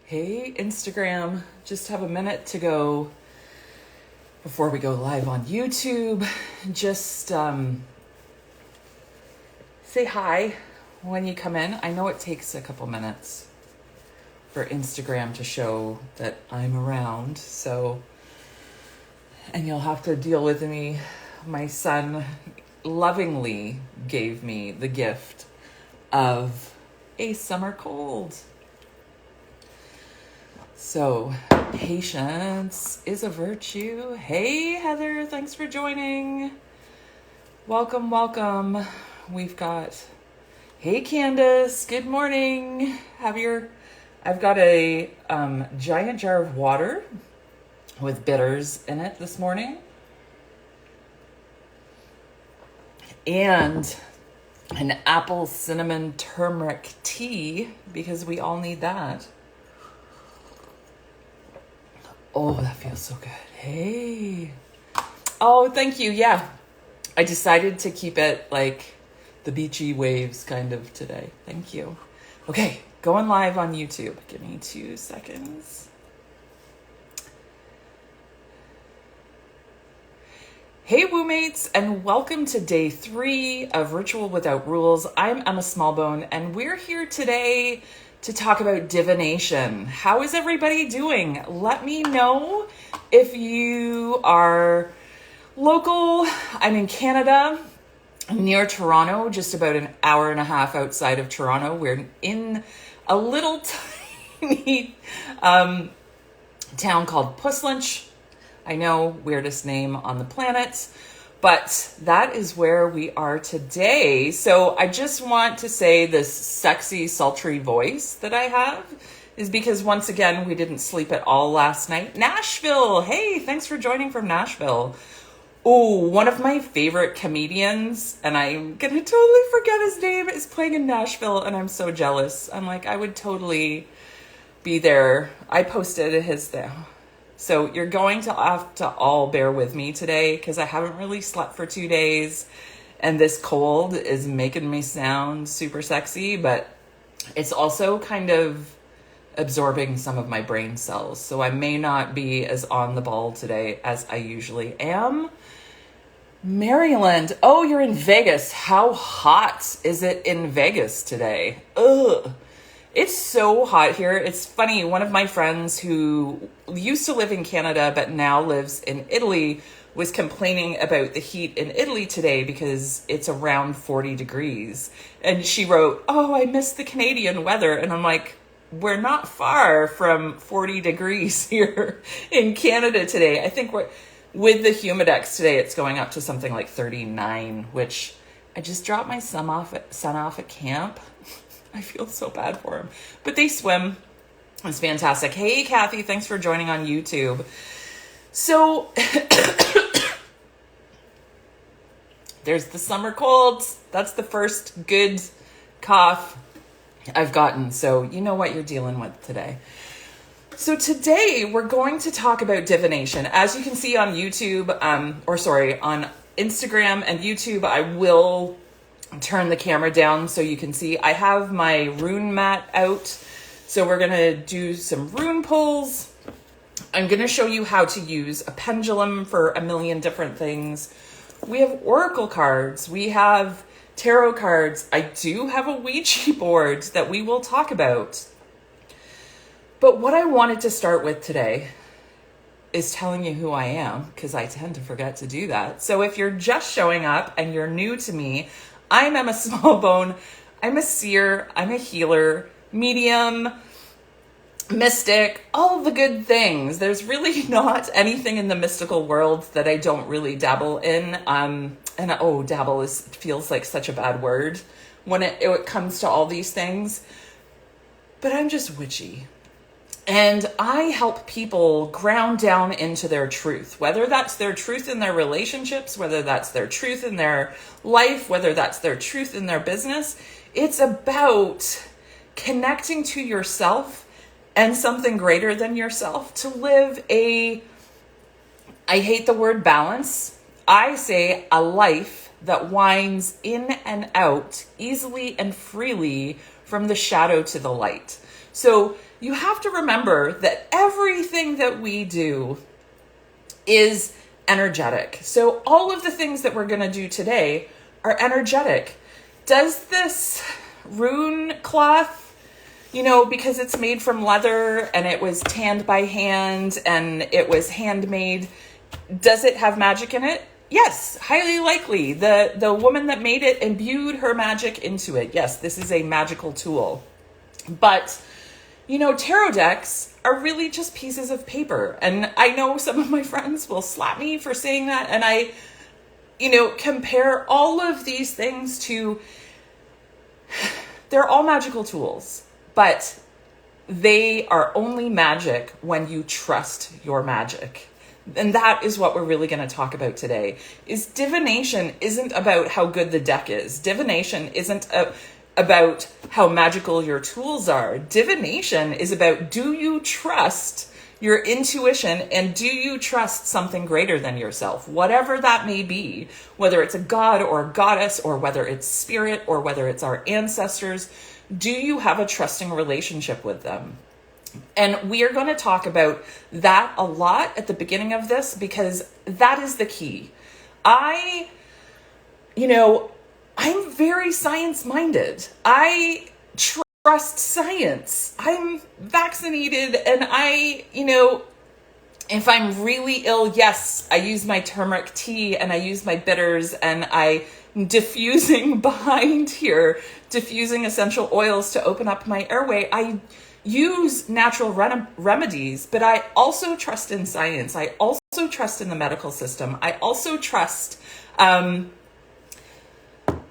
Hey, Instagram, just have a minute to go before we go live on YouTube. Just say hi when you come in. I know it takes a couple minutes for Instagram to show that I'm around, and you'll have to deal with me. My son lovingly gave me the gift of a summer cold. So, patience is a virtue. Hey, Heather, thanks for joining. Welcome, welcome. We've got, hey, Candace, good morning. I've got a giant jar of water with bitters in it this morning. And an apple cinnamon turmeric tea, because we all need that. Oh, that feels so good. Hey. Oh, thank you. Yeah. I decided to keep it like the beachy waves kind of today. Thank you. Okay, going live on YouTube. Give me 2 seconds. Hey, WOOmates, and welcome to day 3 of Ritual Without Rules. I'm Emma Smallbone, and we're here today to talk about divination. How is everybody doing? Let me know if you are local. I'm in Canada, near Toronto, just about an hour and a half outside of Toronto. We're in a little tiny town called Puslinch. I know, weirdest name on the planet, but that is where we are today. So I just want to say this sexy, sultry voice that I have is because, once again, we didn't sleep at all last night. Nashville. Hey, thanks for joining from Nashville. Oh, one of my favorite comedians, and I'm going to totally forget his name, is playing in Nashville, and I'm so jealous. I'm like, I would totally be there. I posted his there. So you're going to have to all bear with me today because I haven't really slept for 2 days and this cold is making me sound super sexy, but it's also kind of absorbing some of my brain cells. So I may not be as on the ball today as I usually am. Maryland. Oh, you're in Vegas. How hot is it in Vegas today? Ugh. It's so hot here. It's funny. One of my friends who used to live in Canada but now lives in Italy was complaining about the heat in Italy today because it's around 40 degrees. And she wrote, "Oh, I miss the Canadian weather." And I'm like, we're not far from 40 degrees here in Canada today. I think with the humidex today, it's going up to something like 39, which I just dropped my son off at camp. I feel so bad for him. But they swim. It's fantastic. Hey, Kathy, thanks for joining on YouTube. So, there's the summer colds. That's the first good cough I've gotten. So, you know what you're dealing with today. So today, we're going to talk about divination. As you can see on YouTube, on Instagram and YouTube, I will turn the camera down so you can see. I have my rune mat out. So we're going to do some rune pulls. I'm going to show you how to use a pendulum for a million different things. We have oracle cards. We have tarot cards. I do have a Ouija board that we will talk about. But what I wanted to start with today is telling you who I am, because I tend to forget to do that. So if you're just showing up and you're new to me, I'm Emma Smallbone. I'm a seer. I'm a healer, medium, mystic, all the good things. There's really not anything in the mystical world that I don't really dabble in. Dabble feels like such a bad word when it comes to all these things. But I'm just witchy. And I help people ground down into their truth, whether that's their truth in their relationships, whether that's their truth in their life, whether that's their truth in their business. It's about connecting to yourself and something greater than yourself to live I hate the word balance. I say a life that winds in and out easily and freely from the shadow to the light. So you have to remember that everything that we do is energetic. So all of the things that we're going to do today are energetic. Does this rune cloth, because it's made from leather and it was tanned by hand and it was handmade, does it have magic in it? Yes, highly likely. The woman that made it imbued her magic into it. Yes, this is a magical tool. But, tarot decks are really just pieces of paper. And I know some of my friends will slap me for saying that. And I, compare all of these things to, they're all magical tools, but they are only magic when you trust your magic. And that is what we're really going to talk about today. Is divination isn't about how good the deck is. Divination isn't about how magical your tools are. Divination is about, do you trust your intuition and do you trust something greater than yourself? Whatever that may be, whether it's a god or a goddess or whether it's spirit or whether it's our ancestors, do you have a trusting relationship with them? And we are going to talk about that a lot at the beginning of this because that is the key. I'm very science-minded. I trust science. I'm vaccinated and if I'm really ill, yes, I use my turmeric tea and I use my bitters and I'm diffusing behind here, diffusing essential oils to open up my airway. I use natural remedies, but I also trust in science. I also trust in the medical system. I also trust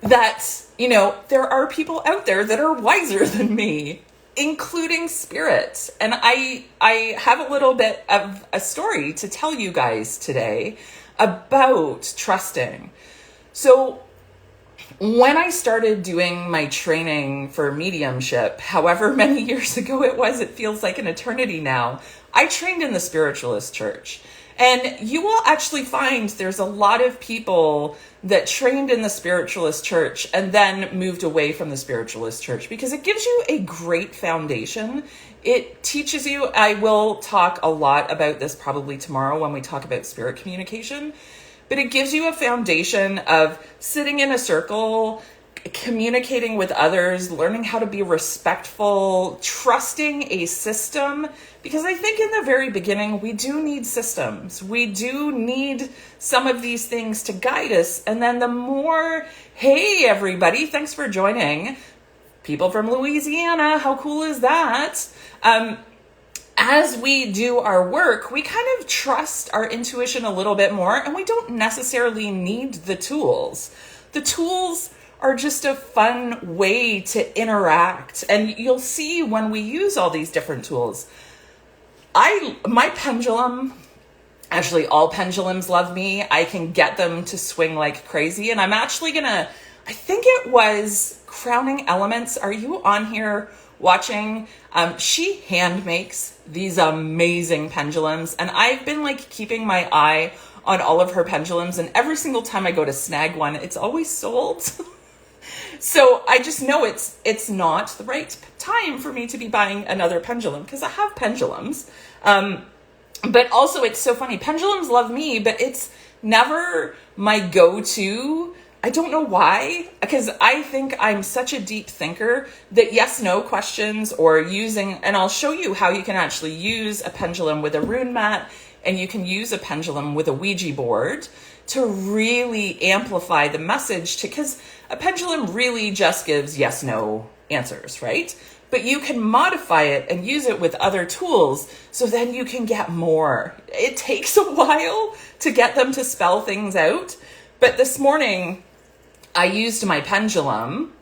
that, there are people out there that are wiser than me, including spirit. And I have a little bit of a story to tell you guys today about trusting. So when I started doing my training for mediumship, however many years ago it was, it feels like an eternity now, I trained in the spiritualist church. And you will actually find there's a lot of people that trained in the spiritualist church and then moved away from the spiritualist church because it gives you a great foundation. It teaches you, I will talk a lot about this probably tomorrow when we talk about spirit communication, but it gives you a foundation of sitting in a circle, communicating with others, learning how to be respectful, trusting a system. Because I think in the very beginning, we do need systems. We do need some of these things to guide us. And then the more, hey, everybody, thanks for joining. People from Louisiana, how cool is that? As we do our work, we kind of trust our intuition a little bit more, and we don't necessarily need the tools. The tools are just a fun way to interact, and you'll see when we use all these different tools. My pendulum, actually all pendulums love me. I can get them to swing like crazy, and I'm actually I think it was Crowning Elements. Are you on here watching? She hand makes these amazing pendulums, and I've been keeping my eye on all of her pendulums, and every single time I go to snag one, it's always sold. So I just know it's not the right time for me to be buying another pendulum because I have pendulums. But also it's so funny. Pendulums love me, but it's never my go-to. I don't know why, because I think I'm such a deep thinker that yes, no questions or using, and I'll show you how you can actually use a pendulum with a rune mat and you can use a pendulum with a Ouija board to really amplify the message because a pendulum really just gives yes, no answers, right? But you can modify it and use it with other tools so then you can get more. It takes a while to get them to spell things out. But this morning I used my pendulum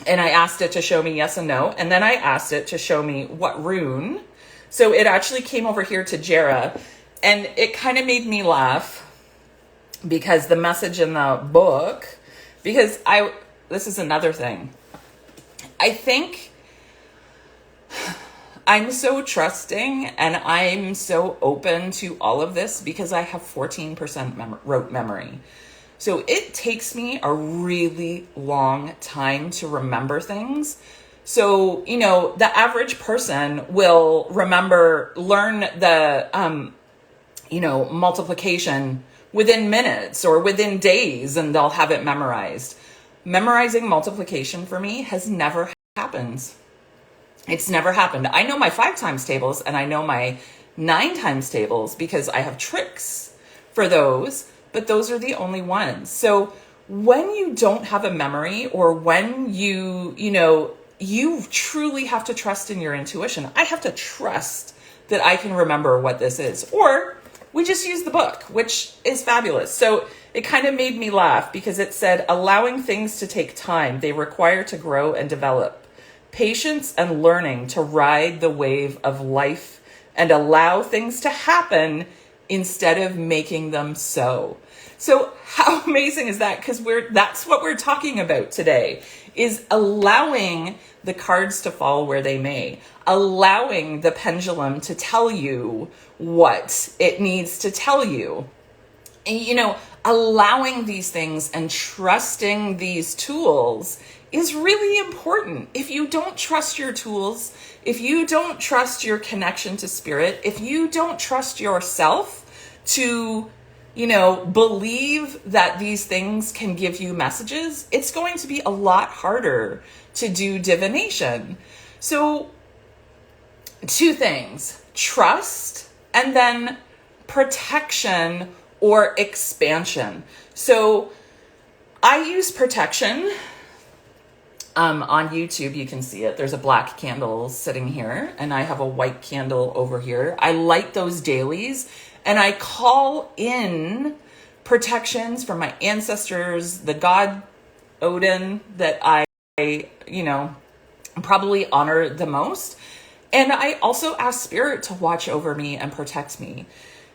and I asked it to show me yes and no. And then I asked it to show me what rune. So it actually came over here to Jera, and it kind of made me laugh because the message in the book, because this is another thing. I think I'm so trusting and I'm so open to all of this because I have 14% rote memory. So it takes me a really long time to remember things So, the average person will learn the, multiplication within minutes or within days, and they'll have it memorized. Memorizing multiplication for me has never happened. It's never happened. I know my 5 times tables and I know my 9 times tables because I have tricks for those, but those are the only ones. So when you don't have a memory, or when you truly have to trust in your intuition. I have to trust that I can remember what this is. Or we just use the book, which is fabulous. So it kind of made me laugh because it said, allowing things to take time they require to grow and develop. Patience and learning to ride the wave of life and allow things to happen instead of making them so. So how amazing is that? Because that's what we're talking about today, is allowing the cards to fall where they may, allowing the pendulum to tell you what it needs to tell you. And, allowing these things and trusting these tools is really important. If you don't trust your tools, if you don't trust your connection to spirit, if you don't trust yourself to, believe that these things can give you messages, it's going to be a lot harder to do divination. So 2 things: trust, and then protection or expansion. So I use protection. On YouTube, you can see it. There's a black candle sitting here, and I have a white candle over here. I light those dailies, and I call in protections from my ancestors, the god Odin that I probably honor the most. And I also ask spirit to watch over me and protect me.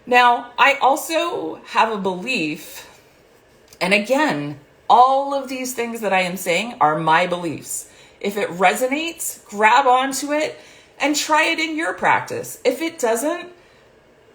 Now, I also have a belief, and again, all of these things that I am saying are my beliefs. If it resonates, grab onto it and try it in your practice. If it doesn't,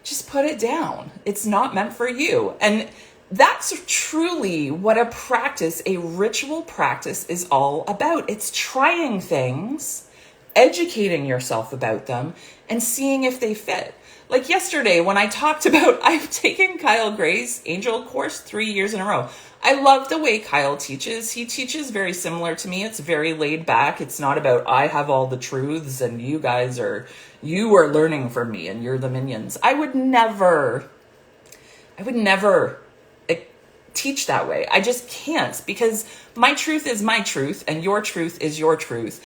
just put it down. It's not meant for you. And that's truly what a practice, a ritual practice, is all about. It's trying things, educating yourself about them, and seeing if they fit. Like yesterday when I talked about, I've taken Kyle Gray's Angel course 3 years in a row. I love the way Kyle teaches. He teaches very similar to me. It's very laid back. It's not about, I have all the truths and you are learning from me and you're the minions. I would never teach that way. I just can't, because my truth is my truth and your truth is your truth.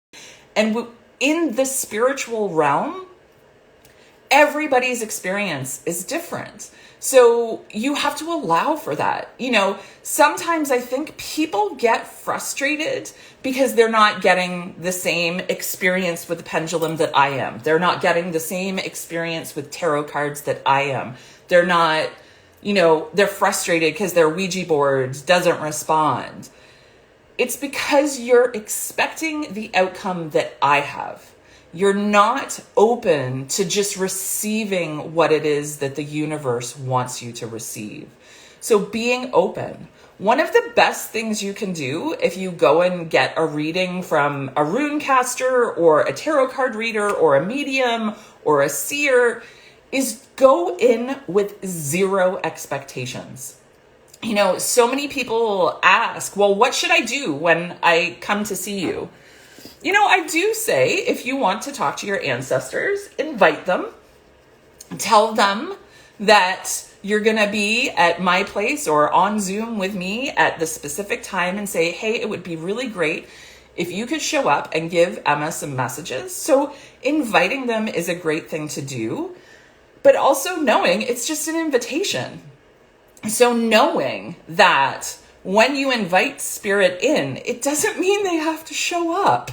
And in the spiritual realm, everybody's experience is different. So you have to allow for that. Sometimes I think people get frustrated because they're not getting the same experience with the pendulum that I am. They're not getting the same experience with tarot cards that I am. They're not, they're frustrated because their Ouija board doesn't respond. It's because you're expecting the outcome that I have. You're not open to just receiving what it is that the universe wants you to receive. So being open. One of the best things you can do if you go and get a reading from a rune caster or a tarot card reader or a medium or a seer is go in with 0 expectations. So many people ask, well, what should I do when I come to see you? I do say, if you want to talk to your ancestors, invite them. Tell them that you're going to be at my place or on Zoom with me at the specific time, and say, hey, it would be really great if you could show up and give Emma some messages. So inviting them is a great thing to do, but also knowing it's just an invitation. So knowing that when you invite spirit in, it doesn't mean they have to show up.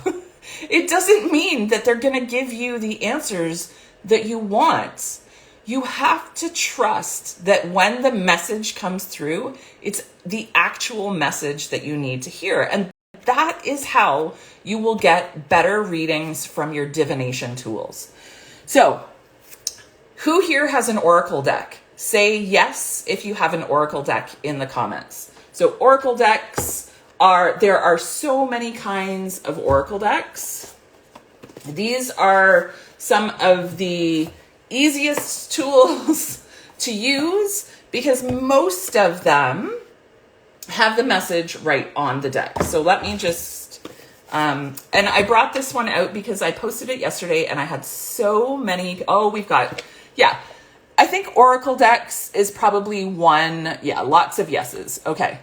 It doesn't mean that they're going to give you the answers that you want. You have to trust that when the message comes through, it's the actual message that you need to hear. And that is how you will get better readings from your divination tools. So, who here has an oracle deck? Say yes if you have an oracle deck in the comments. So oracle decks there are so many kinds of oracle decks. These are some of the easiest tools to use because most of them have the message right on the deck. So let me just, and I brought this one out because I posted it yesterday and I had so many, I think Oracle decks is probably one, lots of yeses. Okay.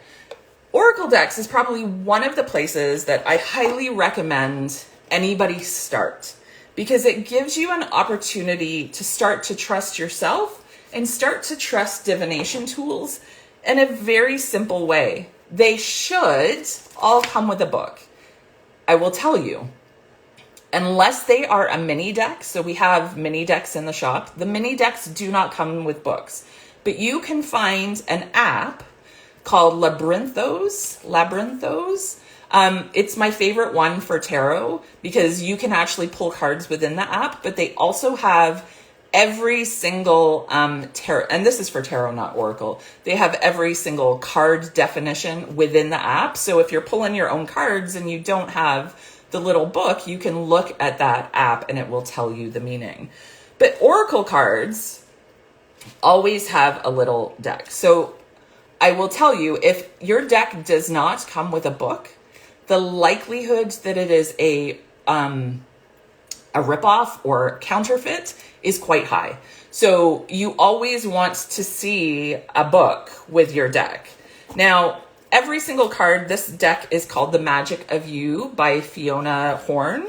Oracle decks is probably one of the places that I highly recommend anybody start because it gives you an opportunity to start to trust yourself and start to trust divination tools in a very simple way. They should all come with a book. I will tell you, unless they are a mini deck, so we have mini decks in the shop, the mini decks do not come with books, but you can find an app called Labyrinthos. It's my favorite one for tarot because you can actually pull cards within the app, but they also have every single tarot, and this is for tarot, not oracle. They have every single card definition within the app. So if you're pulling your own cards and you don't have the little book, you can look at that app and it will tell you the meaning. But oracle cards always have a little deck. So I will tell you, if your deck does not come with a book, the likelihood that it is a ripoff or counterfeit is quite high. So you always want to see a book with your deck. Now, every single card, this deck is called The Magic of You by Fiona Horn,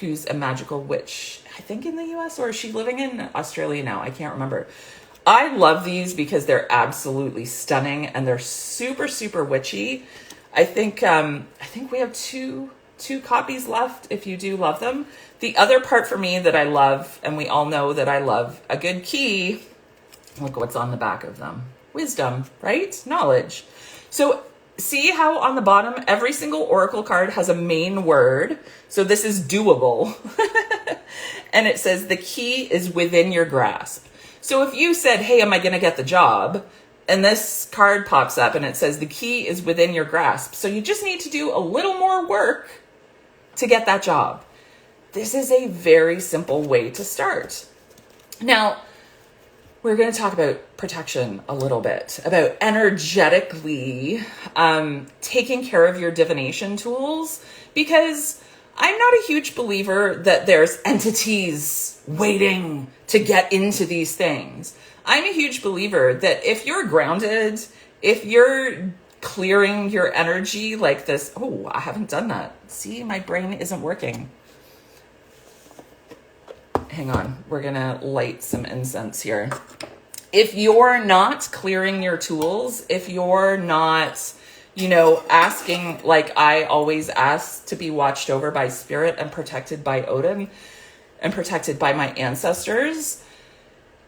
who's a magical witch, I think in the US, or is she living in Australia now? I can't remember. I love these because they're absolutely stunning and they're super, super witchy. I think we have two copies left if you do love them. The other part for me that I love, and we all know that I love a good key, look what's on the back of them. Wisdom, right? Knowledge. So see how on the bottom, every single oracle card has a main word. So this is doable. And it says the key is within your grasp. So if you said, hey, am I going to get the job? And this card pops up and it says the key is within your grasp. So you just need to do a little more work to get that job. This is a very simple way to start. Now, we're going to talk about protection a little bit, about energetically taking care of your divination tools, because I'm not a huge believer that there's entities waiting to get into these things. I'm a huge believer that if you're grounded, if you're clearing your energy like this, oh, I haven't done that. See, my brain isn't working. Hang on, we're gonna light some incense here. If you're not clearing your tools, if you're not, asking, like I always ask to be watched over by spirit and protected by Odin and protected by my ancestors,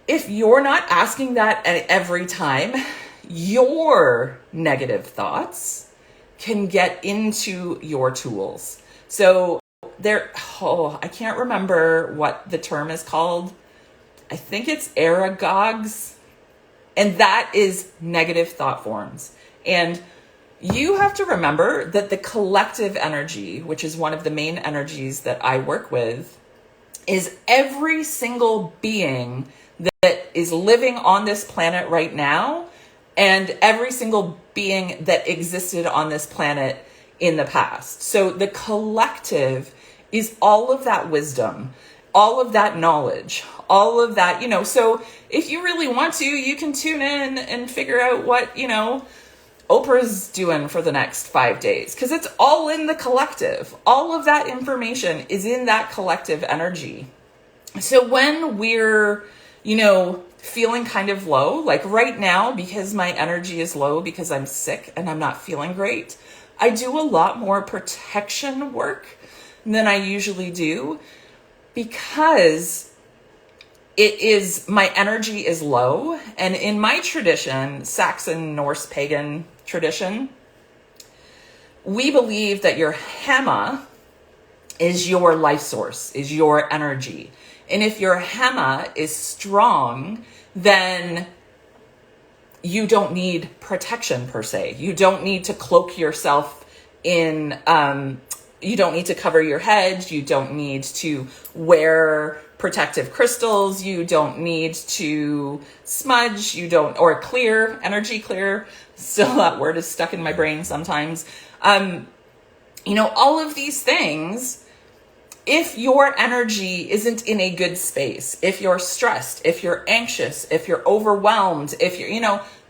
if you're not asking that every time, your negative thoughts can get into your tools. So I can't remember what the term is called. I think it's eragogs. And that is negative thought forms. And you have to remember that the collective energy, which is one of the main energies that I work with, is every single being that is living on this planet right now, and every single being that existed on this planet in the past. So the collective is all of that wisdom, all of that knowledge, all of that, so if you really want to, you can tune in and figure out what, Oprah's doing for the next 5 days, because it's all in the collective. All of that information is in that collective energy. So when we're, feeling kind of low, like right now, because my energy is low, because I'm sick and I'm not feeling great, I do a lot more protection work than I usually do, because my energy is low. And in my tradition, Saxon, Norse, pagan tradition, we believe that your Hema is your life source, is your energy. And if your Hema is strong, then you don't need protection per se. You don't need to cloak yourself in You don't need to cover your head. You don't need to wear protective crystals. You don't need to smudge. You don't, or clear, energy clear. Still, that word is stuck in my brain sometimes. All of these things, if your energy isn't in a good space, if you're stressed, if you're anxious, if you're overwhelmed, if you're,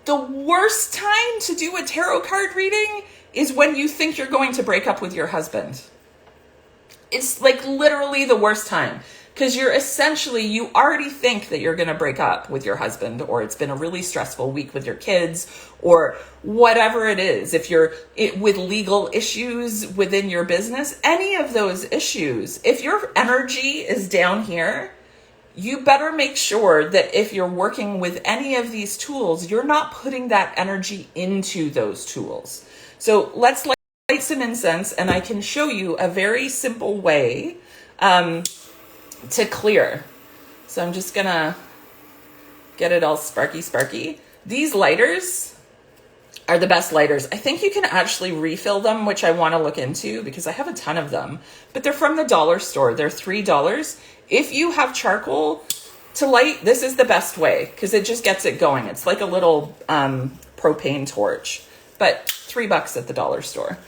the worst time to do a tarot card reading is when you think you're going to break up with your husband. It's like literally the worst time, because you already think that you're going to break up with your husband, or it's been a really stressful week with your kids, or whatever it is. If you're with legal issues within your business, any of those issues, if your energy is down here, you better make sure that if you're working with any of these tools, you're not putting that energy into those tools. So let's light some incense, and I can show you a very simple way to clear. So I'm just gonna get it all sparky. These lighters are the best lighters. I think you can actually refill them, which I want to look into because I have a ton of them, but they're from the dollar store. They're $3. If you have charcoal to light, this is the best way because it just gets it going. It's like a little propane torch, but $3 at the dollar store.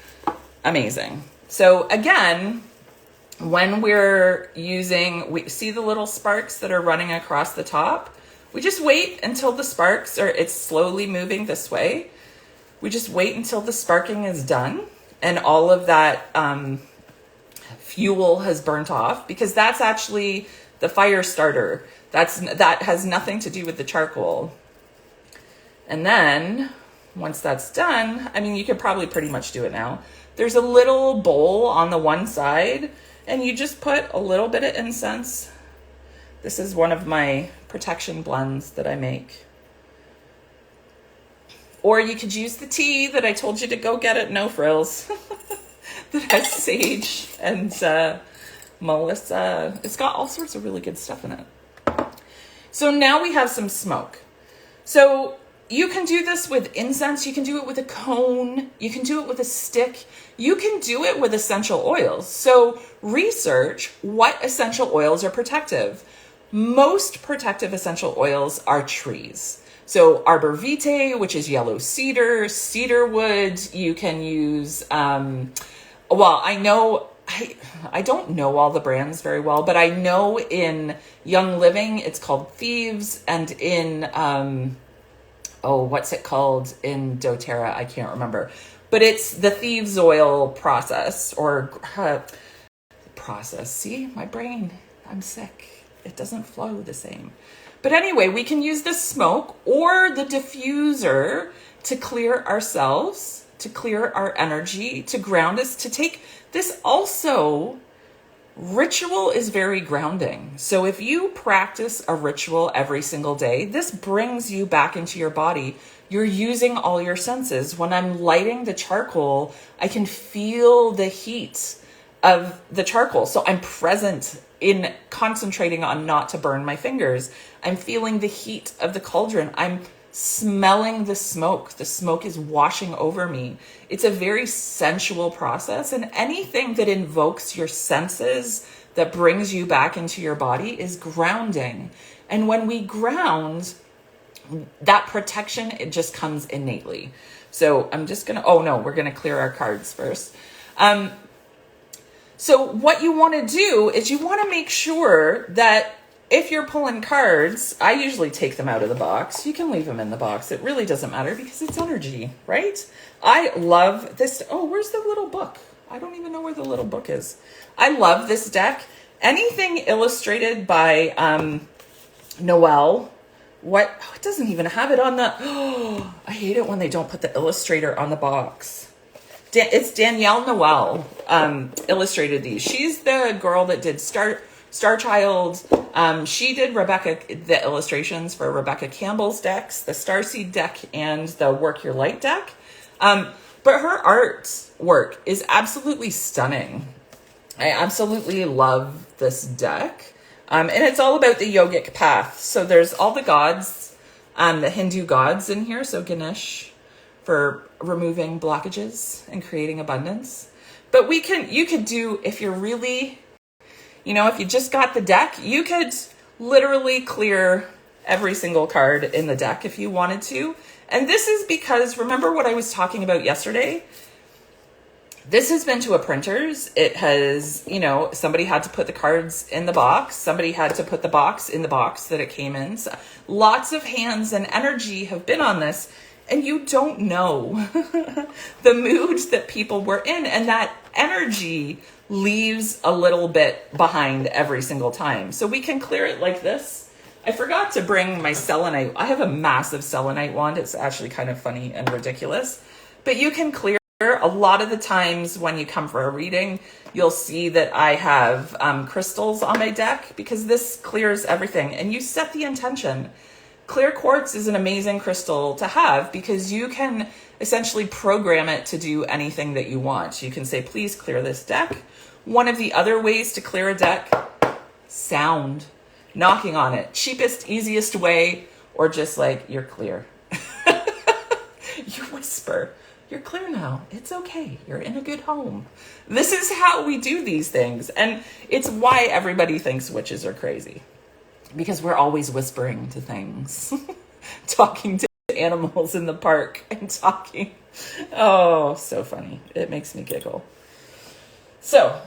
Amazing. So again, when we're we see the little sparks that are running across the top. We just wait until the sparks it's slowly moving this way. We just wait until the sparking is done and all of that fuel has burnt off, because that's actually the fire starter. That has nothing to do with the charcoal. And then once that's done, you could probably pretty much do it now. There's a little bowl on the one side, and you just put a little bit of incense. This is one of my protection blends that I make. Or you could use the tea that I told you to go get at No Frills. That has sage and Melissa. It's got all sorts of really good stuff in it. So now we have some smoke. So you can do this with incense. You can do it with a cone. You can do it with a stick. You can do it with essential oils. So research what essential oils are protective. Most protective essential oils are trees. So arbor vitae, which is yellow cedar, cedar wood. You can use, I don't know all the brands very well, but I know in Young Living, it's called Thieves, and in, what's it called in doTERRA? I can't remember, but it's the Thieves oil process process. See, my brain, I'm sick. It doesn't flow the same. But anyway, we can use the smoke or the diffuser to clear ourselves, to clear our energy, to ground us, to take this also. Ritual is very grounding. So if you practice a ritual every single day, this brings you back into your body. You're using all your senses. When I'm lighting the charcoal, I can feel the heat of the charcoal. So I'm present in concentrating on not to burn my fingers. I'm feeling the heat of the cauldron. I'm smelling the smoke. The smoke is washing over me. It's a very sensual process, and anything that invokes your senses, that brings you back into your body, is grounding. And when we ground, that protection, it just comes innately. So I'm just we're gonna clear our cards first. So what you want to do is you want to make sure that if you're pulling cards, I usually take them out of the box. You can leave them in the box. It really doesn't matter because it's energy, right? I love this. Oh, where's the little book? I don't even know where the little book is. I love this deck. Anything illustrated by Noelle. It doesn't even have it on the, I hate it when they don't put the illustrator on the box. It's Danielle Noel illustrated these. She's the girl that did Star Child. She did the illustrations for Rebecca Campbell's decks, the Starseed deck and the Work Your Light deck. But her artwork is absolutely stunning. I absolutely love this deck. And it's all about the yogic path. So there's all the gods, the Hindu gods in here. So Ganesh for removing blockages and creating abundance. But you could do, if you're really, if you just got the deck, you could literally clear every single card in the deck if you wanted to. And this is because, remember what I was talking about yesterday? This has been to a printer's. It has, somebody had to put the cards in the box. Somebody had to put the box in the box that it came in. So lots of hands and energy have been on this. And you don't know the mood that people were in. And that energy leaves a little bit behind every single time. So we can clear it like this. I forgot to bring my selenite. I have a massive selenite wand. It's actually kind of funny and ridiculous. But you can clear. A lot of the times when you come for a reading, you'll see that I have crystals on my deck because this clears everything. And you set the intention. Clear quartz is an amazing crystal to have because you can essentially program it to do anything that you want. You can say, please clear this deck. One of the other ways to clear a deck, sound, knocking on it. Cheapest, easiest way, or just like, you're clear. You whisper. You're clear now. It's okay. You're in a good home. This is how we do these things. And it's why everybody thinks witches are crazy. Because we're always whispering to things. Talking to animals in the park and talking. Oh, so funny. It makes me giggle. So,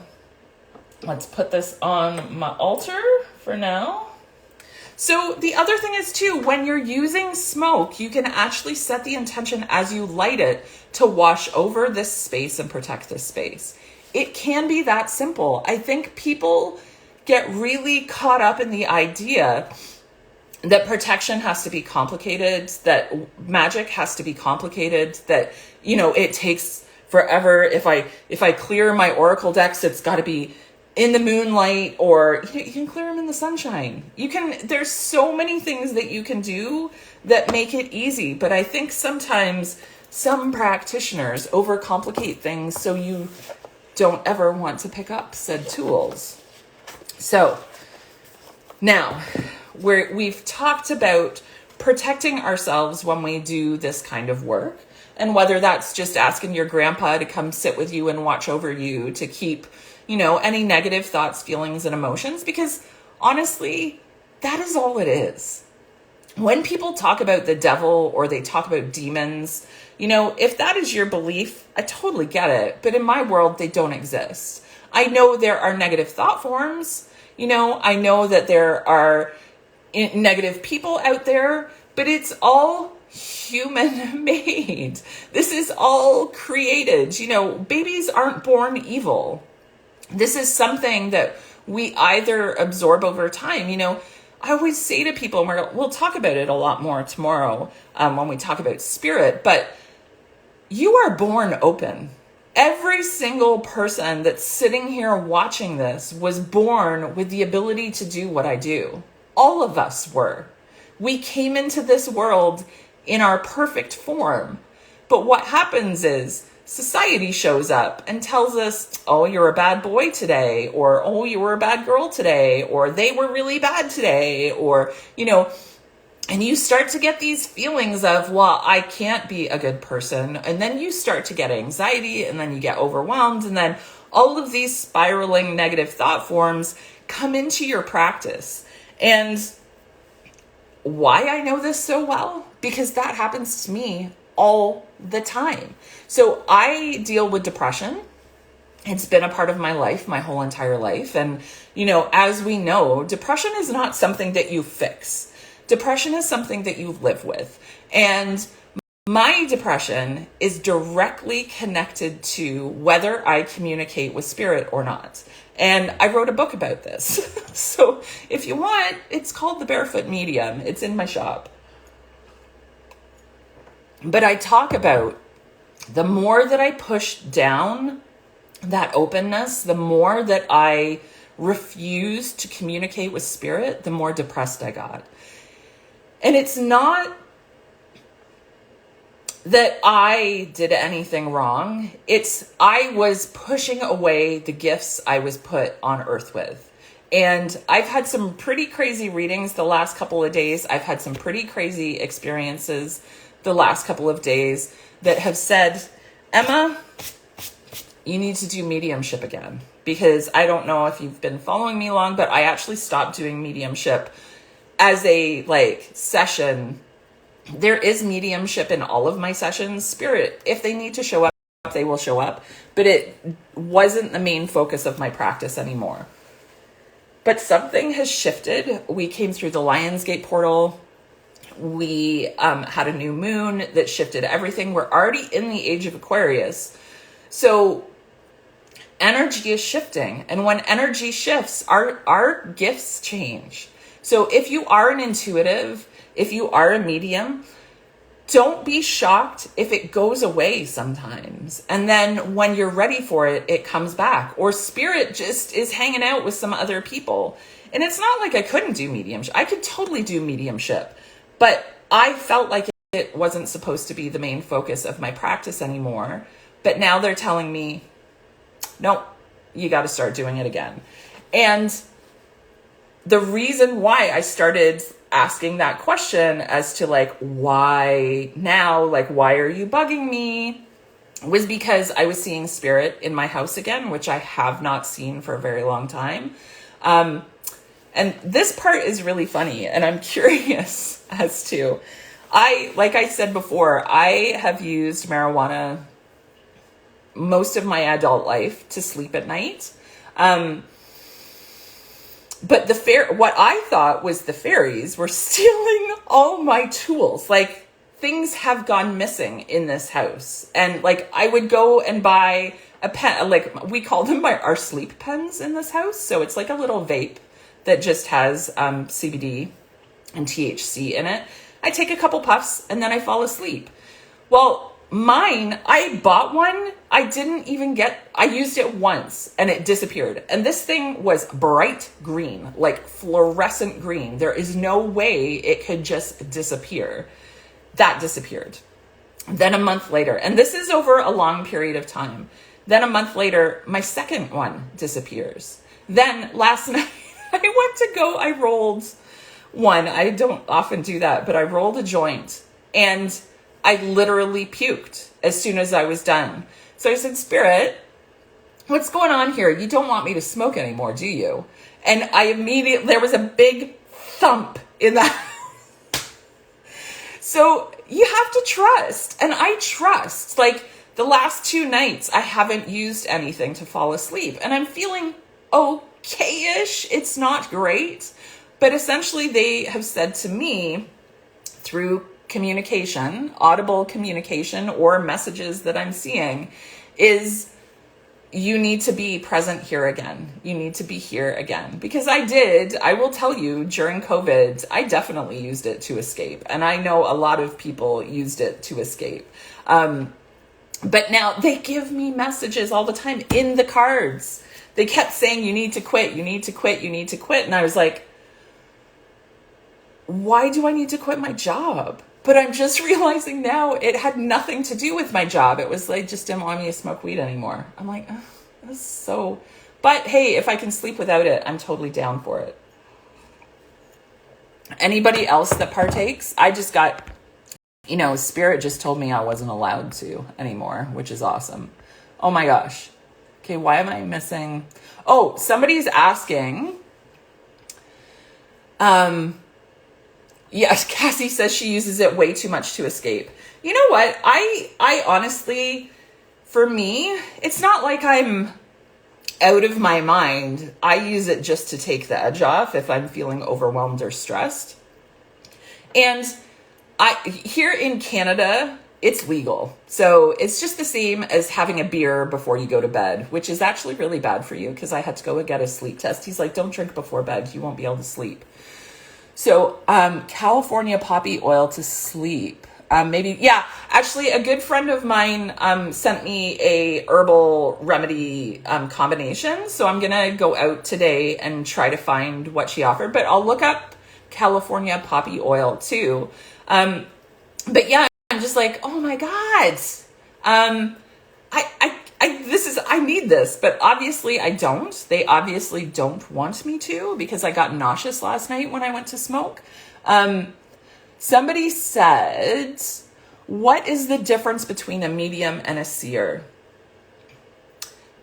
let's put this on my altar for now. So the other thing is too, when you're using smoke, you can actually set the intention as you light it to wash over this space and protect this space. It can be that simple. I think people get really caught up in the idea that protection has to be complicated, that magic has to be complicated, that, it takes forever. If I clear my oracle decks, it's got to be in the moonlight, or you can clear them in the sunshine. There's so many things that you can do that make it easy. But I think sometimes some practitioners overcomplicate things so you don't ever want to pick up said tools. So now we've talked about protecting ourselves when we do this kind of work. And whether that's just asking your grandpa to come sit with you and watch over you to keep any negative thoughts, feelings, and emotions, because honestly, that is all it is. When people talk about the devil or they talk about demons, if that is your belief, I totally get it. But in my world, they don't exist. I know there are negative thought forms. I know that there are negative people out there, but it's all human made. This is all created. Babies aren't born evil. This is something that we either absorb over time. I always say to people, and we'll talk about it a lot more tomorrow when we talk about spirit, but you are born open. Every single person that's sitting here watching this was born with the ability to do what I do. All of us were. We came into this world in our perfect form. But what happens is, society shows up and tells us, oh, you're a bad boy today, or oh, you were a bad girl today, or they were really bad today, or, and you start to get these feelings of, well, I can't be a good person. And then you start to get anxiety, and then you get overwhelmed, and then all of these spiraling negative thought forms come into your practice. And why I know this so well? Because that happens to me all the time. So I deal with depression. It's been a part of my life, my whole entire life. And, as we know, depression is not something that you fix. Depression is something that you live with. And my depression is directly connected to whether I communicate with spirit or not. And I wrote a book about this. So if you want, it's called The Barefoot Medium. It's in my shop. But I talk about the more that I push down that openness, the more that I refused to communicate with spirit, the more depressed I got. And it's not that I did anything wrong. I was pushing away the gifts I was put on earth with. And I've had some pretty crazy readings the last couple of days. I've had some pretty crazy experiences the last couple of days that have said, Emma, you need to do mediumship again, because I don't know if you've been following me long, but I actually stopped doing mediumship as a like session. There is mediumship in all of my sessions. Spirit, if they need to show up, they will show up, but it wasn't the main focus of my practice anymore. But something has shifted. We came through the Lionsgate portal. We had a new moon that shifted everything. We're already in the age of Aquarius. So energy is shifting. And when energy shifts, our gifts change. So if you are an intuitive, if you are a medium, don't be shocked if it goes away sometimes. And then when you're ready for it, it comes back. Or spirit just is hanging out with some other people. And it's not like I couldn't do mediumship. I could totally do mediumship. But I felt like it wasn't supposed to be the main focus of my practice anymore. But now they're telling me, no, you got to start doing it again. And the reason why I started asking that question as to like, why now, like, why are you bugging me, was because I was seeing spirit in my house again, which I have not seen for a very long time. And this part is really funny, and I'm curious as to, like I said before, I have used marijuana most of my adult life to sleep at night. But what I thought was the fairies were stealing all my tools. Like, things have gone missing in this house. And like, I would go and buy a pen, like we call them our sleep pens in this house. So it's like a little vape that just has CBD and THC in it. I take a couple puffs and then I fall asleep. Well, mine, I bought one. I used it once and it disappeared. And this thing was bright green, like fluorescent green. There is no way it could just disappear. That disappeared. Then a month later, and this is over a long period of time. Then a month later, my second one disappears. Then last night, I rolled one. I don't often do that, but I rolled a joint and I literally puked as soon as I was done. So I said, Spirit, what's going on here? You don't want me to smoke anymore, do you? And there was a big thump in that. So you have to trust. And I trust. Like, the last 2 nights, I haven't used anything to fall asleep. And I'm feeling okay-ish. It's not great. But essentially, they have said to me through communication, audible communication, or messages that I'm seeing, is you need to be present here again. You need to be here again. Because I will tell you, during COVID, I definitely used it to escape. And I know a lot of people used it to escape. But now they give me messages all the time in the cards. They kept saying, you need to quit, you need to quit, you need to quit. And I was like, why do I need to quit my job? But I'm just realizing now it had nothing to do with my job. It was like, just didn't want me to smoke weed anymore. I'm like, this is so, but hey, if I can sleep without it, I'm totally down for it. Anybody else that partakes? I just got, Spirit just told me I wasn't allowed to anymore, which is awesome. Oh my gosh. Okay, why am I missing? Oh, somebody's asking, yes, Cassie says she uses it way too much to escape. You know what? I honestly, for me, it's not like I'm out of my mind. I use it just to take the edge off if I'm feeling overwhelmed or stressed. And here in Canada, it's legal. So it's just the same as having a beer before you go to bed, which is actually really bad for you because I had to go and get a sleep test. He's like, don't drink before bed. You won't be able to sleep. So, California poppy oil to sleep. Actually a good friend of mine, sent me a herbal remedy, combination. So I'm going to go out today and try to find what she offered, but I'll look up California poppy oil too. But yeah, I'm just like, oh my God. I need this, but obviously I don't. They obviously don't want me to because I got nauseous last night when I went to smoke. Somebody said, what is the difference between a medium and a seer?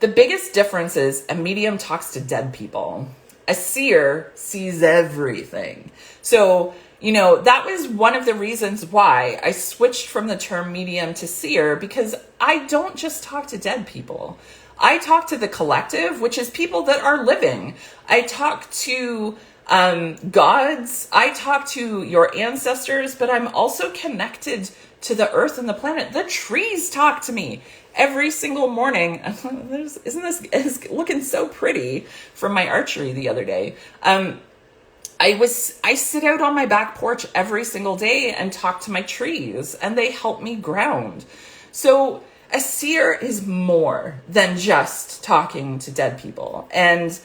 The biggest difference is a medium talks to dead people. A seer sees everything. So, that was one of the reasons why I switched from the term medium to seer, because I don't just talk to dead people. I talk to the collective, which is people that are living. I talk to gods. I talk to your ancestors, but I'm also connected to the earth and the planet. The trees talk to me every single morning. Isn't this looking so pretty from my archery the other day? I sit out on my back porch every single day and talk to my trees, and they help me ground. So a seer is more than just talking to dead people. And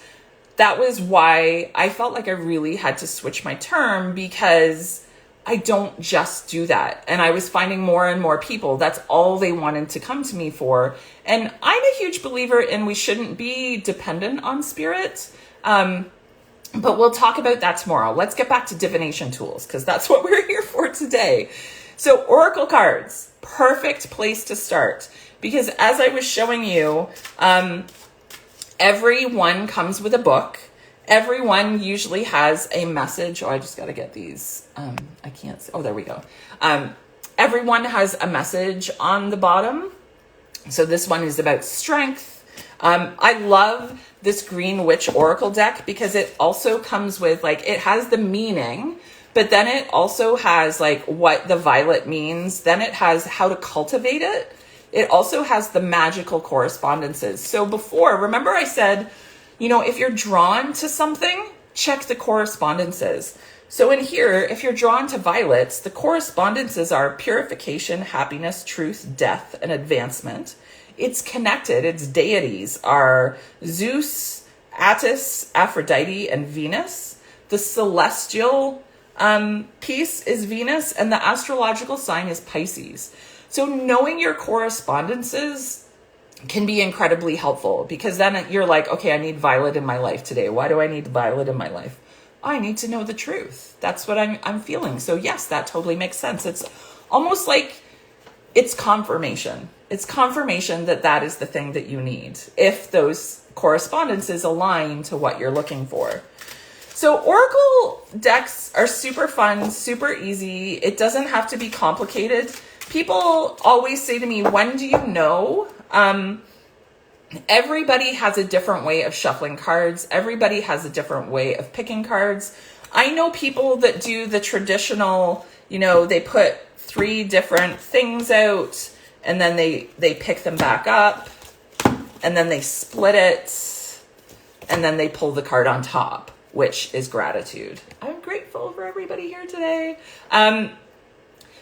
that was why I felt like I really had to switch my term, because I don't just do that. And I was finding more and more people, that's all they wanted to come to me for. And I'm a huge believer in we shouldn't be dependent on spirit. But we'll talk about that tomorrow. Let's get back to divination tools, because that's what we're here for today. So oracle cards, perfect place to start, because as I was showing you, everyone comes with a book. Everyone usually has a message. Oh, I just got to get these. I can't see. Oh, there we go. Everyone has a message on the bottom. So this one is about strength. I love this Green Witch Oracle deck because it also comes with, it has the meaning, but then it also has what the violet means. Then it has how to cultivate it. It also has the magical correspondences. So before, remember I said, if you're drawn to something, check the correspondences. So in here, if you're drawn to violets, the correspondences are purification, happiness, truth, death, and advancement. It's connected. Its deities are Zeus, Attis, Aphrodite, and Venus. The celestial piece is Venus, and the astrological sign is Pisces. So knowing your correspondences can be incredibly helpful, because then you're like, okay, I need violet in my life today. Why do I need violet in my life? I need to know the truth. That's what I'm feeling. So yes, that totally makes sense. It's almost like it's confirmation. It's confirmation that that is the thing that you need, if those correspondences align to what you're looking for. So oracle decks are super fun, super easy. It doesn't have to be complicated. People always say to me, when do you know? Everybody has a different way of shuffling cards. Everybody has a different way of picking cards. I know people that do the traditional, they put 3 different things out, and then they pick them back up, and then they split it, and then they pull the card on top, which is gratitude. I'm grateful for everybody here today.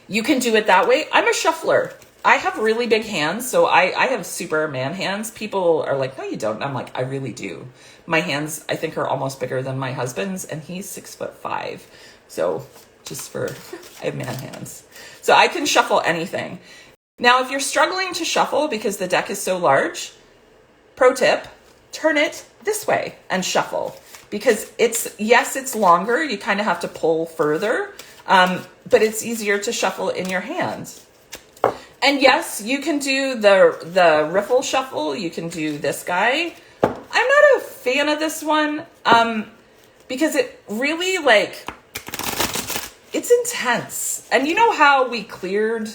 You can do it that way. I'm a shuffler. I have really big hands, so I have Superman hands. People are like, no, you don't. I'm like, I really do. My hands, I think, are almost bigger than my husband's, and he's 6'5". So just for, I have man hands. So I can shuffle anything. Now, if you're struggling to shuffle because the deck is so large, pro tip, turn it this way and shuffle. Because it's longer. You kind of have to pull further, but it's easier to shuffle in your hands. And yes, you can do the riffle shuffle. You can do this guy. I'm not a fan of this one because it really it's intense. And you know how we cleared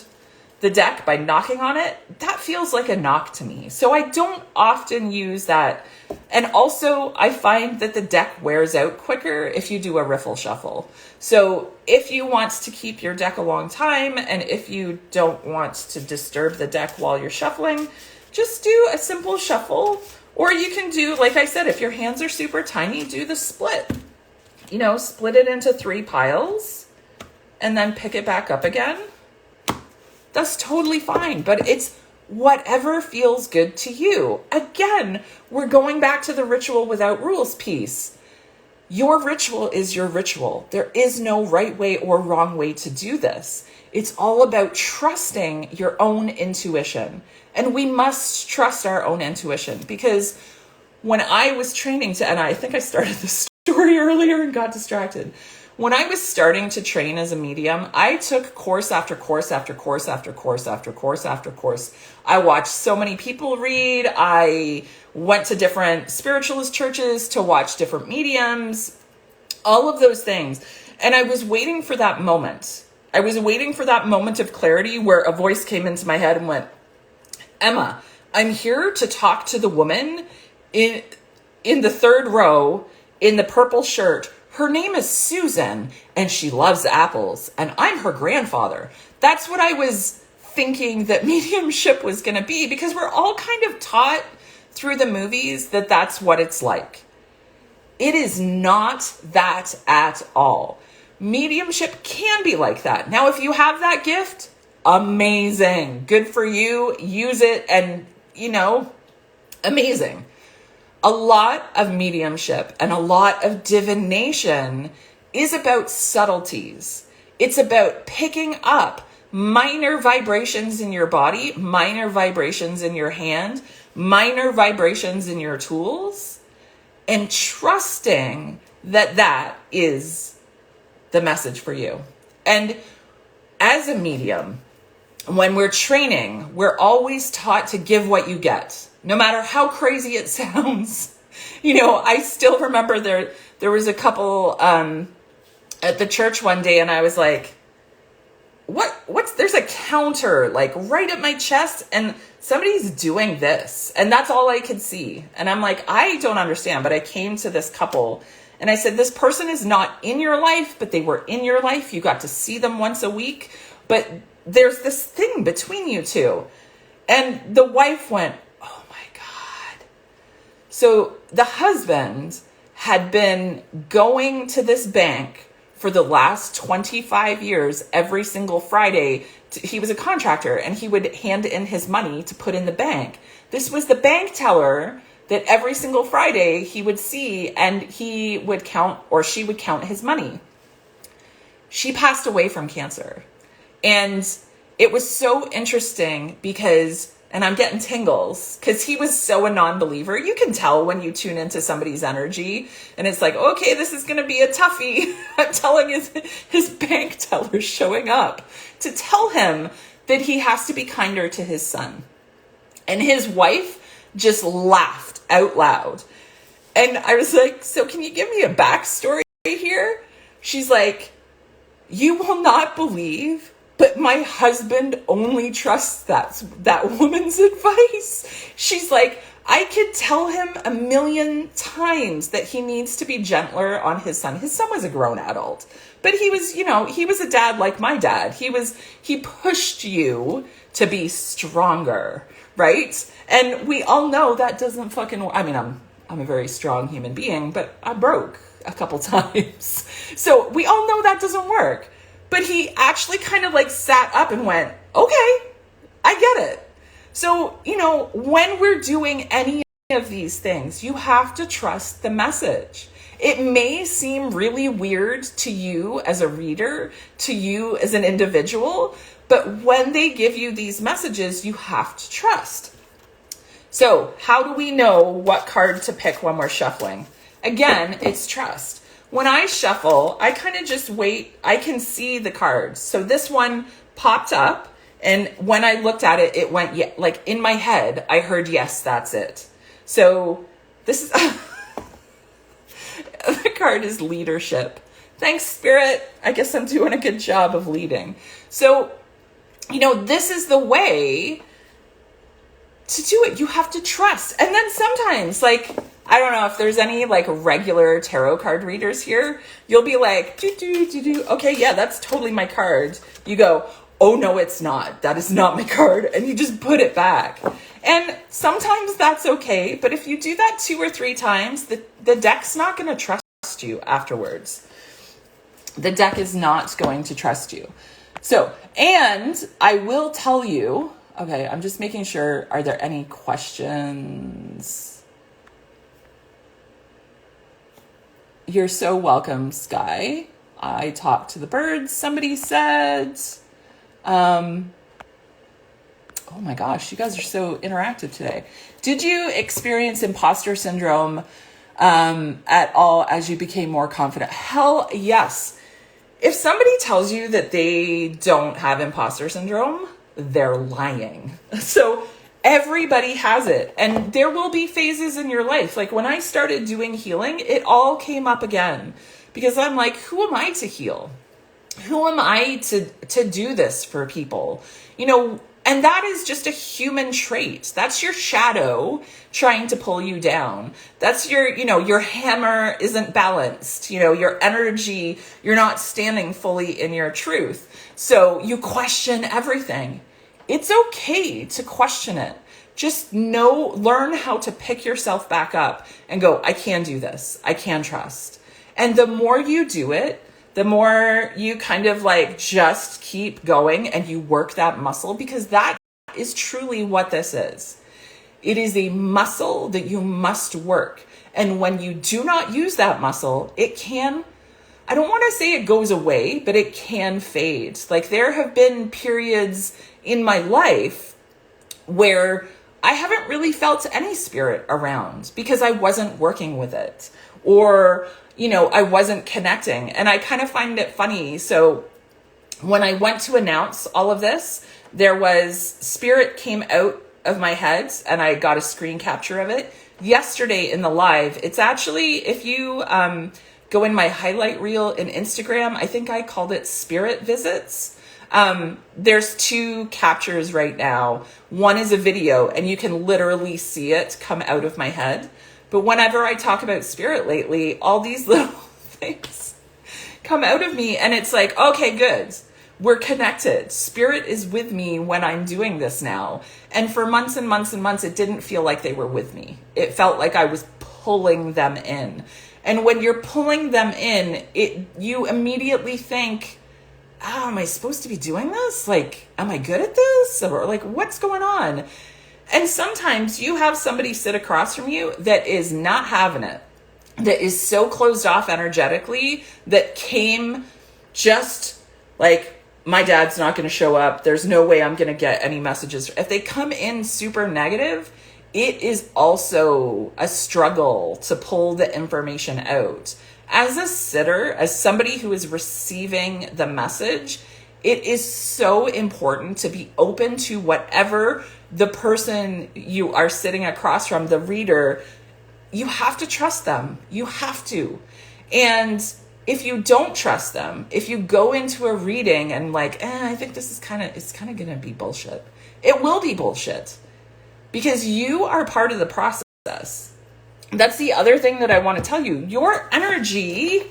the deck by knocking on it? That feels like a knock to me. So I don't often use that. And also I find that the deck wears out quicker if you do a riffle shuffle. So if you want to keep your deck a long time, and if you don't want to disturb the deck while you're shuffling, just do a simple shuffle. Or you can do, like I said, if your hands are super tiny, do the split. Split it into 3 piles and then pick it back up again. That's totally fine, but it's whatever feels good to you. Again, we're going back to the ritual without rules piece. Your ritual is your ritual. There is no right way or wrong way to do this. It's all about trusting your own intuition. And we must trust our own intuition, because when I was training and I think I started this story earlier and got distracted. when I was starting to train as a medium, I took course after course after course after course after course after course. I watched so many people read. I went to different spiritualist churches to watch different mediums, all of those things. And I was waiting for that moment. I was waiting for that moment of clarity where a voice came into my head and went, Emma, I'm here to talk to the woman in the third row in the purple shirt. Her name is Susan and she loves apples and I'm her grandfather. That's what I was thinking that mediumship was going to be, because we're all kind of taught through the movies that that's what it's like. It is not that at all. Mediumship can be like that. Now, if you have that gift, amazing. Good for you. Use it and, amazing. A lot of mediumship and a lot of divination is about subtleties. It's about picking up minor vibrations in your body, minor vibrations in your hand, minor vibrations in your tools, and trusting that that is the message for you. And as a medium, when we're training, we're always taught to give what you get, no matter how crazy it sounds. I still remember there was a couple at the church one day, and I was like, there's a counter like right at my chest and somebody's doing this. And that's all I could see. And I'm like, I don't understand. But I came to this couple and I said, this person is not in your life, but they were in your life. You got to see them once a week. But there's this thing between you two. And the wife went, oh my God. So the husband had been going to this bank for the last 25 years, every single Friday. He was a contractor and he would hand in his money to put in the bank. This was the bank teller that every single Friday he would see, and he would count, or she would count his money. She passed away from cancer. And it was so interesting because, and I'm getting tingles, because he was so a non-believer. You can tell when you tune into somebody's energy and it's like, okay, this is going to be a toughie. I'm telling his bank teller showing up to tell him that he has to be kinder to his son. And his wife just laughed out loud. And I was like, so can you give me a backstory here? She's like, you will not believe, but my husband only trusts that woman's advice. She's like, I could tell him 1,000,000 times that he needs to be gentler on his son. His son was a grown adult, but he was, he was a dad like my dad. He pushed you to be stronger, right? And we all know that doesn't fucking, I'm a very strong human being, but I broke a couple times. So we all know that doesn't work. But he actually kind of like sat up and went, okay, I get it. So, when we're doing any of these things, you have to trust the message. It may seem really weird to you as a reader, to you as an individual, but when they give you these messages, you have to trust. So how do we know what card to pick when we're shuffling? Again, it's trust. When I shuffle, I kind of just wait. I can see the cards. So this one popped up, and when I looked at it, it went, yeah, like in my head, I heard, yes, that's it. So this is, the card is leadership. Thanks, Spirit. I guess I'm doing a good job of leading. So, this is the way to do it. You have to trust. And then sometimes, I don't know if there's any regular tarot card readers here. You'll be like, okay, yeah, that's totally my card. You go, oh no, it's not. That is not my card. And you just put it back. And sometimes that's okay. But if you do that 2 or 3 times, the deck's not going to trust you afterwards. The deck is not going to trust you. So, and I will tell you, okay, I'm just making sure, are there any questions? You're so welcome, Sky. I talked to the birds, somebody said. Oh my gosh, you guys are so interactive today. Did you experience imposter syndrome at all as you became more confident? Hell yes. if somebody tells you that they don't have imposter syndrome, they're lying. So everybody has it. And there will be phases in your life. Like when I started doing healing, it all came up again because I'm like, who am I to heal? Who am I to do this for people? You know, and that is just a human trait. That's your shadow trying to pull you down. That's your, you know, your hammer isn't balanced. You know, your energy, you're not standing fully in your truth. So you question everything. It's okay to question it. Just learn how to pick yourself back up and go, I can do this. I can trust. And the more you do it, the more you kind of like just keep going and you work that muscle, because that is truly what this is. It is a muscle that you must work. And when you do not use that muscle, it can, I don't want to say it goes away, but it can fade. Like there have been periods in my life where I haven't really felt any spirit around because I wasn't working with it, or you know, I wasn't connecting. And I kind of find it funny. So when I went to announce all of this, there was spirit came out of my head and I got a screen capture of it yesterday in the live. It's actually, if you go in my highlight reel in Instagram, I think I called it Spirit Visits. There's 2 captures right now. One is a video and you can literally see it come out of my head. But whenever I talk about spirit lately, all these little things come out of me and it's like, okay, good. We're connected. Spirit is with me when I'm doing this now. And for months and months and months, it didn't feel like they were with me. It felt like I was pulling them in. And when you're pulling them in, you immediately think, oh, am I supposed to be doing this? Like, am I good at this? Or like, what's going on? And sometimes you have somebody sit across from you that is not having it, that is so closed off energetically, that came just like, my dad's not going to show up. There's no way I'm going to get any messages. If they come in super negative, it is also a struggle to pull the information out. As a sitter, as somebody who is receiving the message, it is so important to be open to whatever the person you are sitting across from, the reader. You have to trust them. You have to. And if you don't trust them, if you go into a reading and like, I think this is it's kind of going to be bullshit. It will be bullshit because you are part of the process. That's the other thing that I want to tell you. Your energy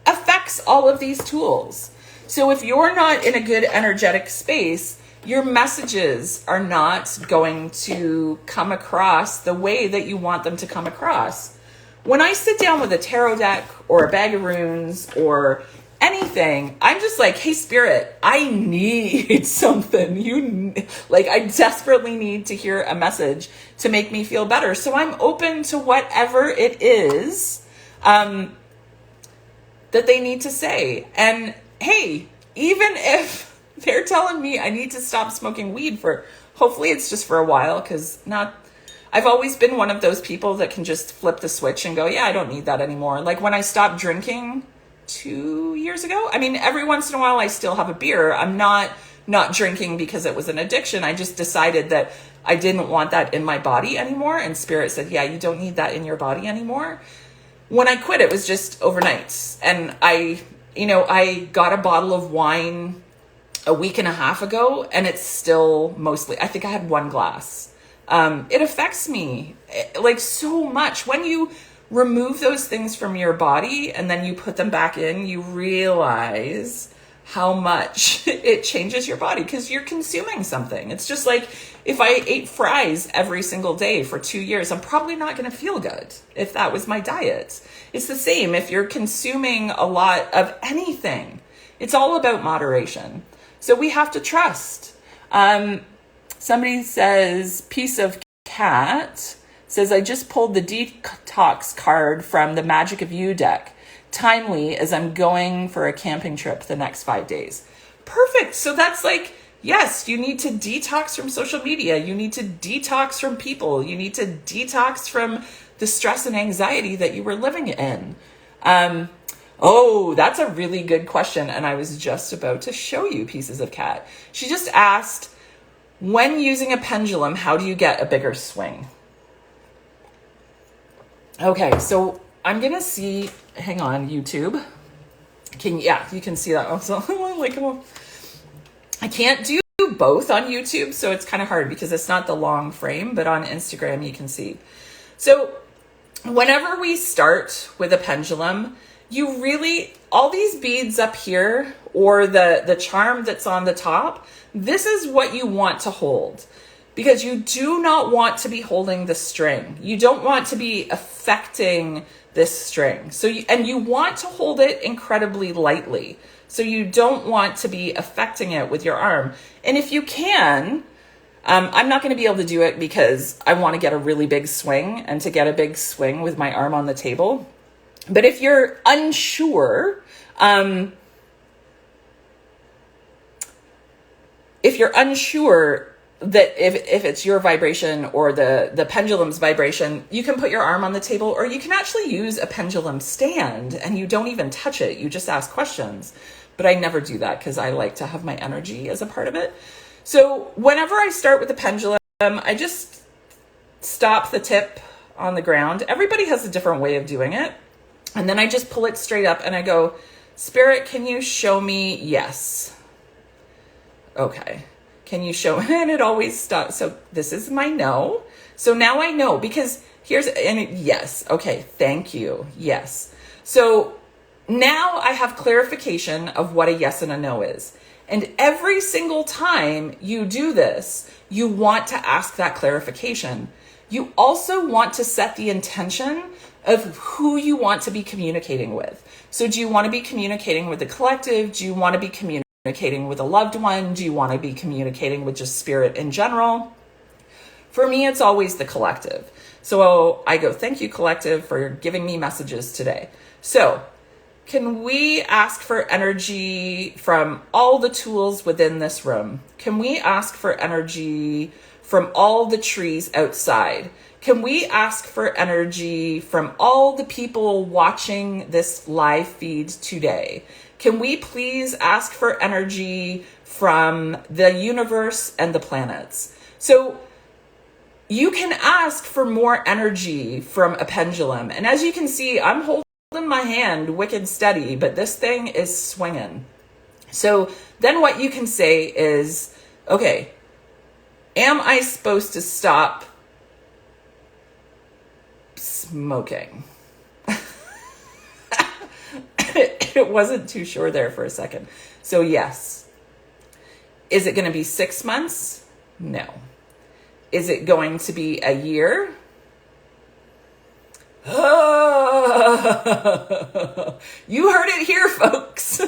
affects all of these tools. So if you're not in a good energetic space, your messages are not going to come across the way that you want them to come across. When I sit down with a tarot deck or a bag of runes or anything, I'm just like, hey, spirit, I need something. I desperately need to hear a message to make me feel better. So I'm open to whatever it is that they need to say. And hey, even if they're telling me I need to stop smoking weed hopefully it's just for a while, because I've always been one of those people that can just flip the switch and go, yeah, I don't need that anymore. Like when I stopped drinking 2 years ago, I mean, every once in a while I still have a beer. I'm not drinking because it was an addiction. I just decided that I didn't want that in my body anymore. And spirit said, yeah, you don't need that in your body anymore. When I quit, it was just overnight. And I got a bottle of wine a week and a half ago, and it's still mostly, I think I had 1 glass. It affects me like so much. When you remove those things from your body and then you put them back in, you realize how much it changes your body because you're consuming something. It's just like if I ate fries every single day for 2 years, I'm probably not going to feel good if that was my diet. It's the same if you're consuming a lot of anything. It's all about moderation. So we have to trust. Somebody says, piece of cat, says, I just pulled the detox card from the Magic of You deck. Timely, as I'm going for a camping trip the next 5 days. Perfect. So that's like, yes, you need to detox from social media. You need to detox from people. You need to detox from the stress and anxiety that you were living in. Oh, that's a really good question. And I was just about to show you pieces of cat. She just asked, when using a pendulum, how do you get a bigger swing? Okay, so I'm going to see, hang on, YouTube. You can see that also. I can't do both on YouTube, so it's kind of hard because it's not the long frame, but on Instagram you can see. So whenever we start with a pendulum, you really, all these beads up here or the charm that's on the top, this is what you want to hold, because you do not want to be holding the string. You don't want to be affecting this string. So you want to hold it incredibly lightly. So you don't want to be affecting it with your arm. And if you can, I'm not going to be able to do it because I want to get a really big swing, and to get a big swing with my arm on the table. But if you're unsure, that if it's your vibration or the pendulum's vibration, you can put your arm on the table, or you can actually use a pendulum stand and you don't even touch it. You just ask questions. But I never do that because I like to have my energy as a part of it. So whenever I start with the pendulum, I just stop the tip on the ground. Everybody has a different way of doing it. And then I just pull it straight up and I go, Spirit, can you show me yes? Okay. Can you show? And it always stops. So this is my no. So now I know, because yes. Okay. Thank you. Yes. So now I have clarification of what a yes and a no is. And every single time you do this, you want to ask that clarification. You also want to set the intention of who you want to be communicating with. So do you want to be communicating with the collective? Do you want to be communicating with a loved one? Do you want to be communicating with just spirit in general? For me, it's always the collective. So I go, thank you, collective, for giving me messages today. So can we ask for energy from all the tools within this room? Can we ask for energy from all the trees outside? Can we ask for energy from all the people watching this live feed today? Can we please ask for energy from the universe and the planets? So you can ask for more energy from a pendulum. And as you can see, I'm holding my hand wicked steady, but this thing is swinging. So then what you can say is, okay, am I supposed to stop smoking? It wasn't too sure there for a second. So yes. Is it going to be 6 months? No. Is it going to be a year? You heard it here, folks.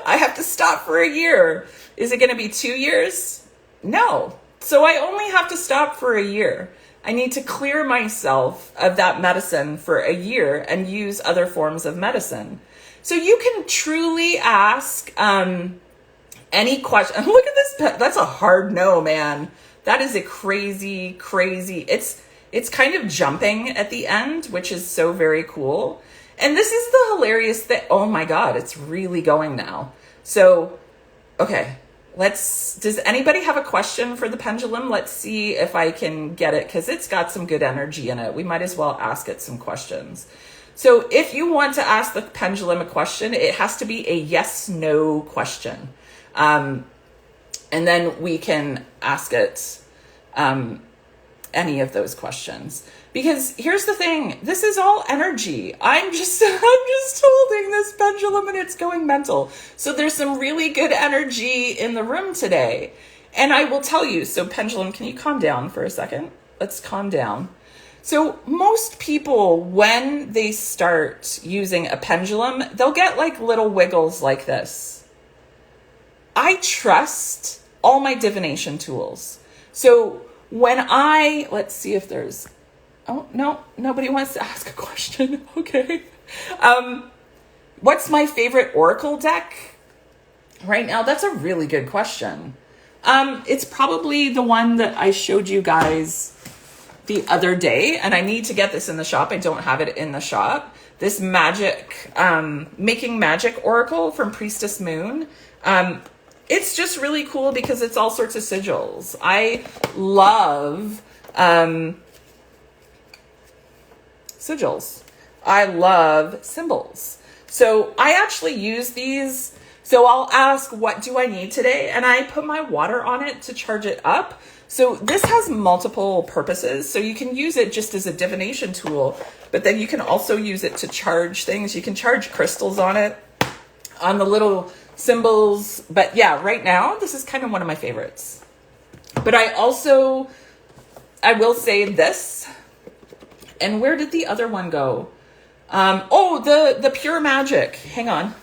I have to stop for a year. Is it going to be 2 years? No. So I only have to stop for a year. I need to clear myself of that medicine for a year and use other forms of medicine. So you can truly ask any question. Look at this. That's a hard no, man. That is a crazy. It's kind of jumping at the end, which is so very cool. And this is the hilarious thing. Oh my God, it's really going now. So, okay, does anybody have a question for the pendulum? Let's see if I can get it, because it's got some good energy in it. We might as well ask it some questions. So if you want to ask the pendulum a question, it has to be a yes/no question. And then we can ask it any of those questions. Because here's the thing, this is all energy. I'm just holding this pendulum and it's going mental. So there's some really good energy in the room today. And I will tell you, so pendulum, can you calm down for a second? Let's calm down. So most people, when they start using a pendulum, they'll get like little wiggles like this. I trust all my divination tools. So let's see if there's, oh, no, nobody wants to ask a question. Okay. What's my favorite oracle deck right now? That's a really good question. It's probably the one that I showed you guys the other day, and I need to get this in the shop. I don't have it in the shop, this magic, Making Magic Oracle from Priestess Moon. It's just really cool because it's all sorts of sigils. I love sigils. I love symbols. So I actually use these. So I'll ask, what do I need today? And I put my water on it to charge it up. So this has multiple purposes. So you can use it just as a divination tool, but then you can also use it to charge things. You can charge crystals on it, on the little symbols. But yeah, right now, this is kind of one of my favorites. But I will say this. And where did the other one go? The Pure Magic. Hang on.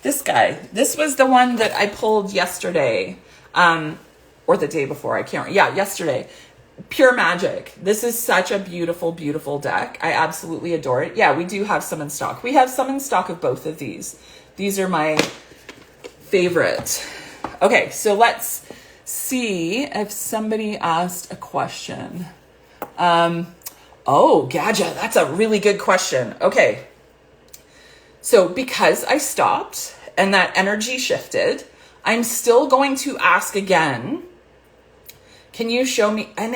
This guy. This was the one that I pulled yesterday. Or the day before. Yesterday. Pure Magic. This is such a beautiful, beautiful deck. I absolutely adore it. Yeah, we do have some in stock. We have some in stock of both of these. These are my favorite. Okay, so let's see if somebody asked a question. Gadja, that's a really good question. Okay. So because I stopped and that energy shifted, I'm still going to ask again. Can you show me? And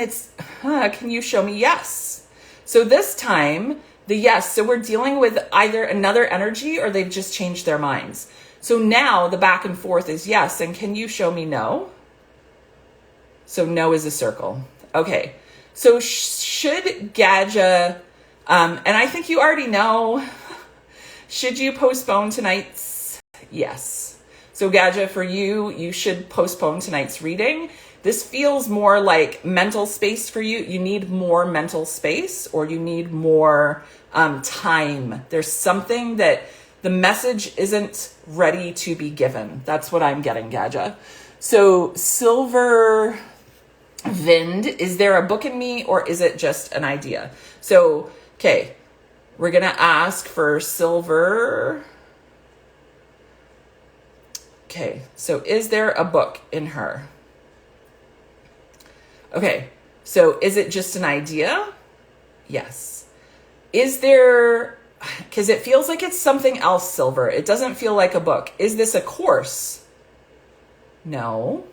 can you show me yes? So this time, the yes. So we're dealing with either another energy or they've just changed their minds. So now the back and forth is yes. And can you show me no? So no is a circle. Okay. So should Gadja, and I think you already know, should you postpone tonight's? Yes. So Gadja, for you, you should postpone tonight's reading. This feels more like mental space for you. You need more mental space, or you need more time. There's something that the message isn't ready to be given. That's what I'm getting, Gadja. So Silver Vind, is there a book in me, or is it just an idea? So, okay, we're going to ask for Silver. Okay, so is there a book in her? Okay, so is it just an idea? Yes. Is there, because it feels like it's something else, Silver. It doesn't feel like a book. Is this a course? No.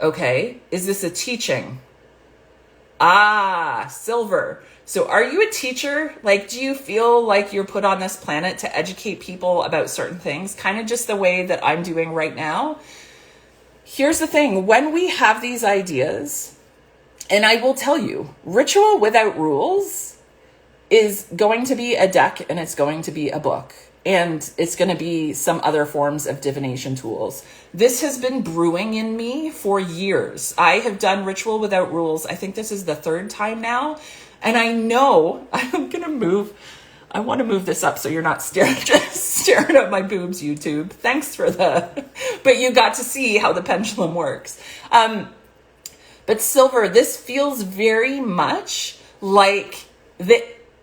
Okay, is this a teaching? Silver. So are you a teacher? Like, do you feel like you're put on this planet to educate people about certain things? Kind of just the way that I'm doing right now. Here's the thing. When we have these ideas, and I will tell you, Ritual Without Rules is going to be a deck, and it's going to be a book, and it's going to be some other forms of divination tools. This has been brewing in me for years. I have done Ritual Without Rules. I think this is the third time now. And I know I'm going to move. I want to move this up so you're not staring at my boobs, YouTube. Thanks for but you got to see how the pendulum works. But Silver, this feels very much like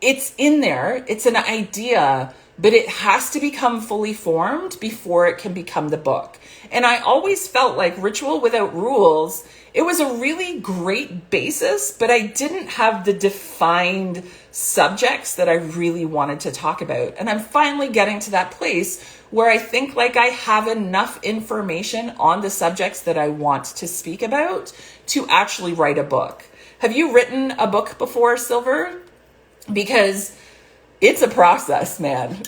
it's in there. It's an idea, but it has to become fully formed before it can become the book. And I always felt like Ritual Without Rules, it was a really great basis, but I didn't have the defined subjects that I really wanted to talk about. And I'm finally getting to that place where I think like I have enough information on the subjects that I want to speak about to actually write a book. Have you written a book before, Silver? Because it's a process, man.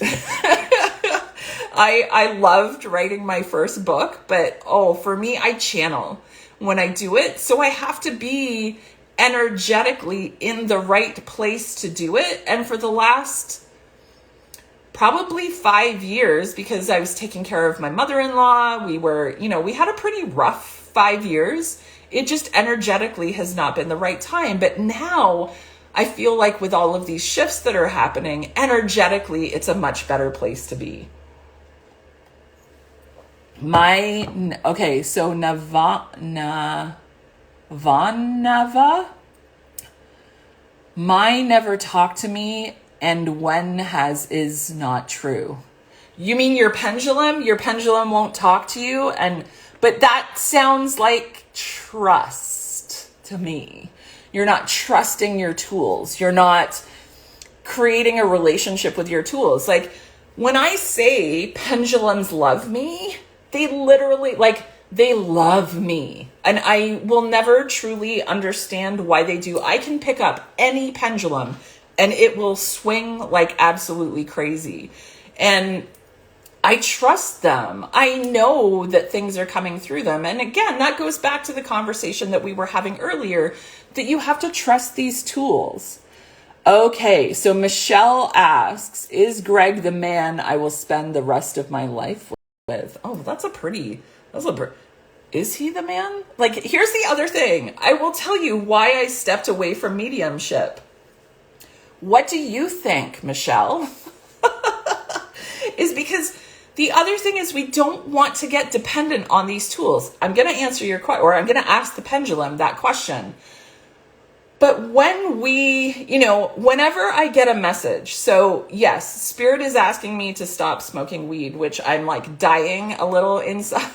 I loved writing my first book, but for me, I channel when I do it. So I have to be energetically in the right place to do it. And for the last probably 5 years, because I was taking care of my mother-in-law, we had a pretty rough 5 years. It just energetically has not been the right time. But now I feel like with all of these shifts that are happening, energetically, it's a much better place to be. So Vanava, my never talk to me, and when has is not true. You mean your pendulum? Your pendulum won't talk to you, but that sounds like trust. to me. You're not trusting your tools. You're not creating a relationship with your tools. Like when I say pendulums love me, they literally, like, they love me. And I will never truly understand why they do. I can pick up any pendulum and it will swing like absolutely crazy. And I trust them. I know that things are coming through them. And again, that goes back to the conversation that we were having earlier, that you have to trust these tools. Okay, so Michelle asks, is Greg the man I will spend the rest of my life with? Oh, is he the man? Like, here's the other thing. I will tell you why I stepped away from mediumship. What do you think, Michelle? Is because the other thing is we don't want to get dependent on these tools. I'm going to answer your question, or I'm going to ask the pendulum that question. But when whenever I get a message, so yes, Spirit is asking me to stop smoking weed, which I'm like dying a little inside.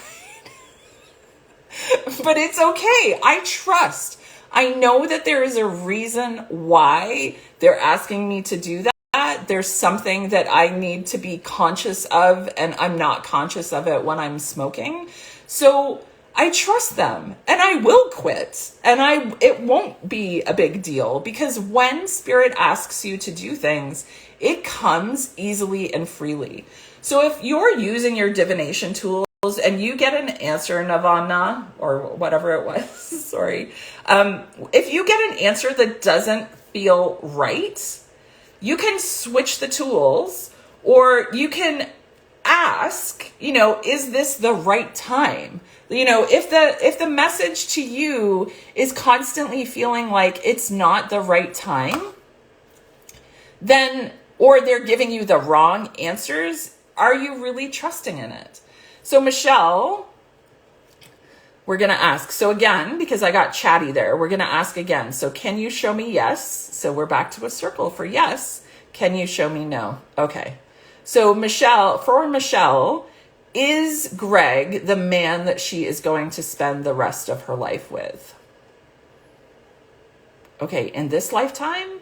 But it's okay. I trust. I know that there is a reason why they're asking me to do that. There's something that I need to be conscious of, and I'm not conscious of it when I'm smoking. So I trust them, and I will quit, and it won't be a big deal, because when Spirit asks you to do things, it comes easily and freely. So if you're using your divination tools and you get an answer, Navana, or whatever it was, sorry. If you get an answer that doesn't feel right, you can switch the tools, or you can ask, is this the right time? If the message to you is constantly feeling like it's not the right time, then, or they're giving you the wrong answers, are you really trusting in it? So Michelle, we're going to ask. So again, because I got chatty there, we're going to ask again. So can you show me yes? So we're back to a circle for yes. Can you show me no? Okay. So Michelle, is Greg the man that she is going to spend the rest of her life with? Okay, in this lifetime?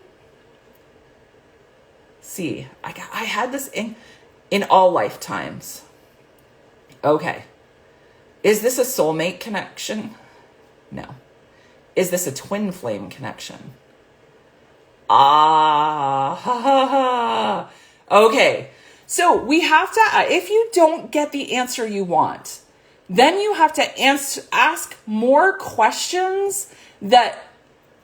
See, I had this in all lifetimes. Okay. Is this a soulmate connection? No. Is this a twin flame connection? Okay. So we have to, if you don't get the answer you want, then you have to ask more questions that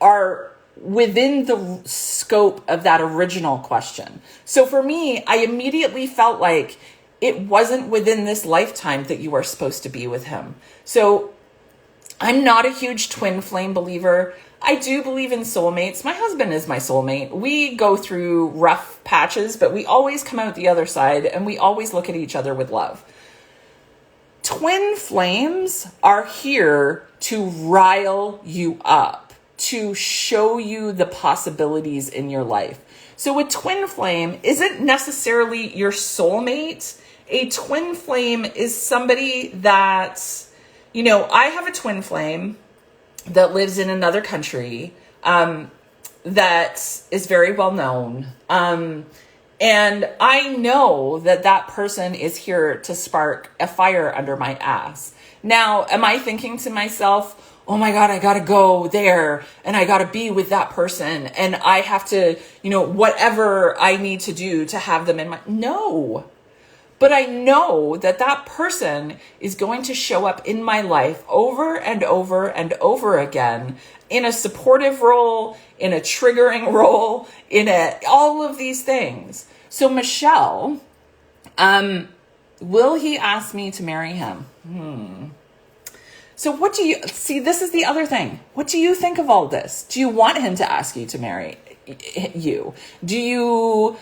are within the scope of that original question. So for me, I immediately felt like it wasn't within this lifetime that you are supposed to be with him. So I'm not a huge twin flame believer. I do believe in soulmates. My husband is my soulmate. We go through rough patches, but we always come out the other side, and we always look at each other with love. Twin flames are here to rile you up, to show you the possibilities in your life. So a twin flame isn't necessarily your soulmate. A twin flame is somebody that, I have a twin flame that lives in another country, that is very well known. And I know that person is here to spark a fire under my ass. Now, am I thinking to myself, oh my God, I gotta go there and I gotta be with that person and I have to, whatever I need to do to have them in my, no. But I know that person is going to show up in my life over and over and over again in a supportive role, in a triggering role, all of these things. So Michelle, will he ask me to marry him? So what do you, see, this is the other thing. What do you think of all this? Do you want him to ask you to marry you? Do you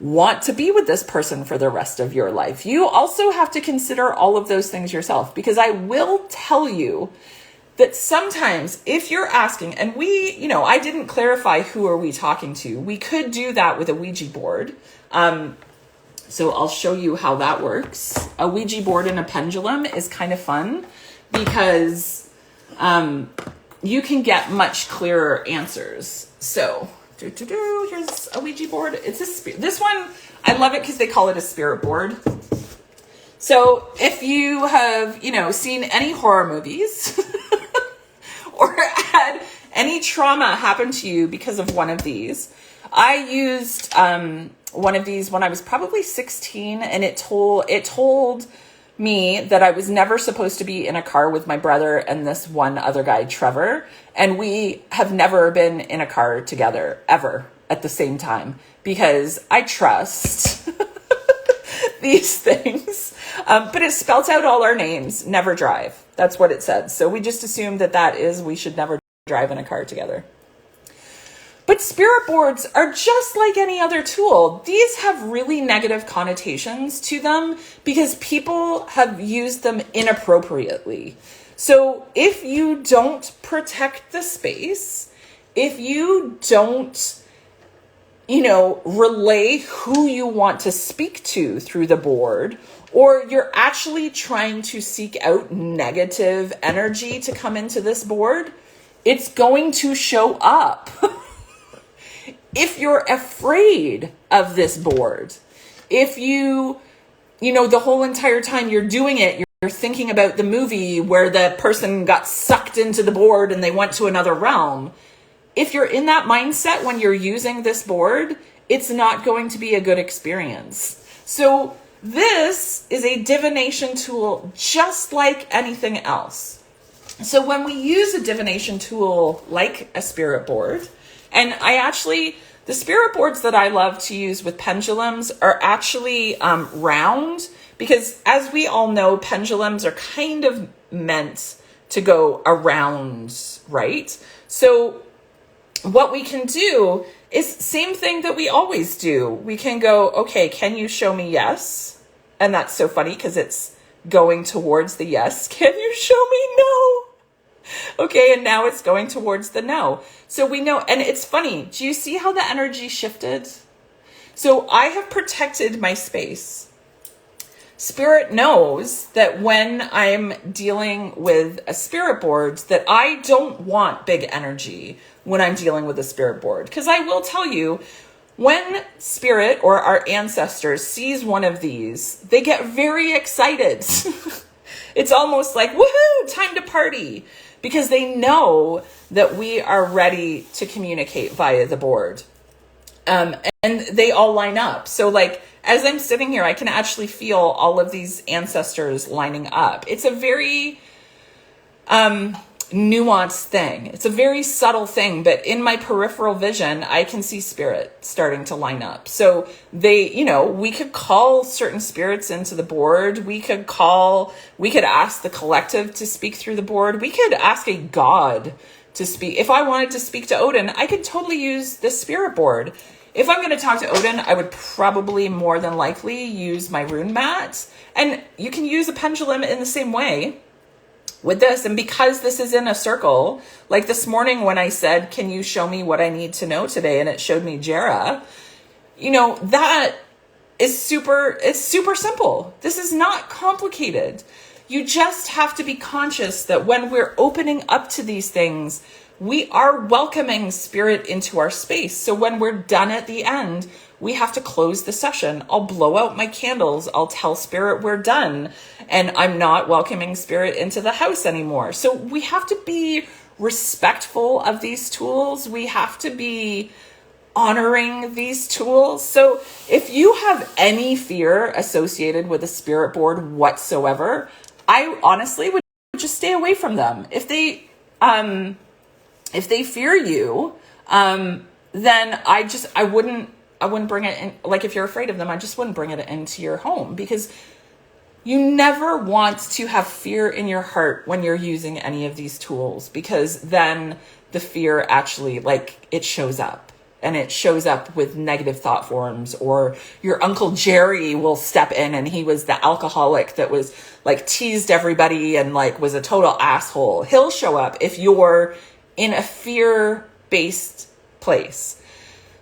want to be with this person for the rest of your life? You also have to consider all of those things yourself, because I will tell you that sometimes if you're asking, and I didn't clarify who are we talking to. We could do that with a Ouija board. So I'll show you how that works. A Ouija board and a pendulum is kind of fun because you can get much clearer answers. So, here's a Ouija board. It's this one, I love it because they call it a spirit board. So if you have, seen any horror movies or had any trauma happen to you because of one of these, I used one of these when I was probably 16, and it told me that I was never supposed to be in a car with my brother and this one other guy, Trevor, and we have never been in a car together ever at the same time because I trust these things. But it spelt out all our names, never drive. That's what it said. So we just assumed that is we should never drive in a car together. But spirit boards are just like any other tool. These have really negative connotations to them because people have used them inappropriately. So if you don't protect the space, if you don't, relay who you want to speak to through the board, or you're actually trying to seek out negative energy to come into this board, it's going to show up. If you're afraid of this board, if you, the whole entire time you're doing it, you're thinking about the movie where the person got sucked into the board and they went to another realm. If you're in that mindset when you're using this board, it's not going to be a good experience. So this is a divination tool just like anything else. So when we use a divination tool like a spirit board, and the spirit boards that I love to use with pendulums are actually round, because as we all know, pendulums are kind of meant to go around, right? So what we can do is same thing that we always do. We can go, okay, can you show me yes? And that's so funny because it's going towards the yes. Can you show me no? Okay, and now it's going towards the no. So we know, and it's funny. Do you see how the energy shifted? So I have protected my space. Spirit knows that when I'm dealing with a spirit board, that I don't want big energy when I'm dealing with a spirit board. Because I will tell you, when spirit or our ancestors sees one of these, they get very excited. It's almost like, woohoo, time to party. Because they know that we are ready to communicate via the board. And they all line up. So as I'm sitting here, I can actually feel all of these ancestors lining up. It's a very nuanced thing. It's a very subtle thing, but in my peripheral vision, I can see spirit starting to line up. So we could call certain spirits into the board. We could ask the collective to speak through the board. We could ask a god to speak. If I wanted to speak to Odin, I could totally use this spirit board. If I'm going to talk to Odin, I would probably more than likely use my rune mat. And you can use a pendulum in the same way with this. And because this is in a circle, like this morning when I said, can you show me what I need to know today? And it showed me Jera, that is it's super simple. This is not complicated. You just have to be conscious that when we're opening up to these things, we are welcoming spirit into our space. So when we're done at the end, we have to close the session. I'll blow out my candles. I'll tell spirit we're done. And I'm not welcoming spirit into the house anymore. So we have to be respectful of these tools. We have to be honoring these tools. So if you have any fear associated with a spirit board whatsoever, I honestly would just stay away from them. If they fear you, then I wouldn't bring it in. Like if you're afraid of them, I just wouldn't bring it into your home, because you never want to have fear in your heart when you're using any of these tools, because then the fear actually it shows up. And it shows up with negative thought forms, or your Uncle Jerry will step in, and he was the alcoholic that was teased everybody and was a total asshole. He'll show up if you're in a fear-based place.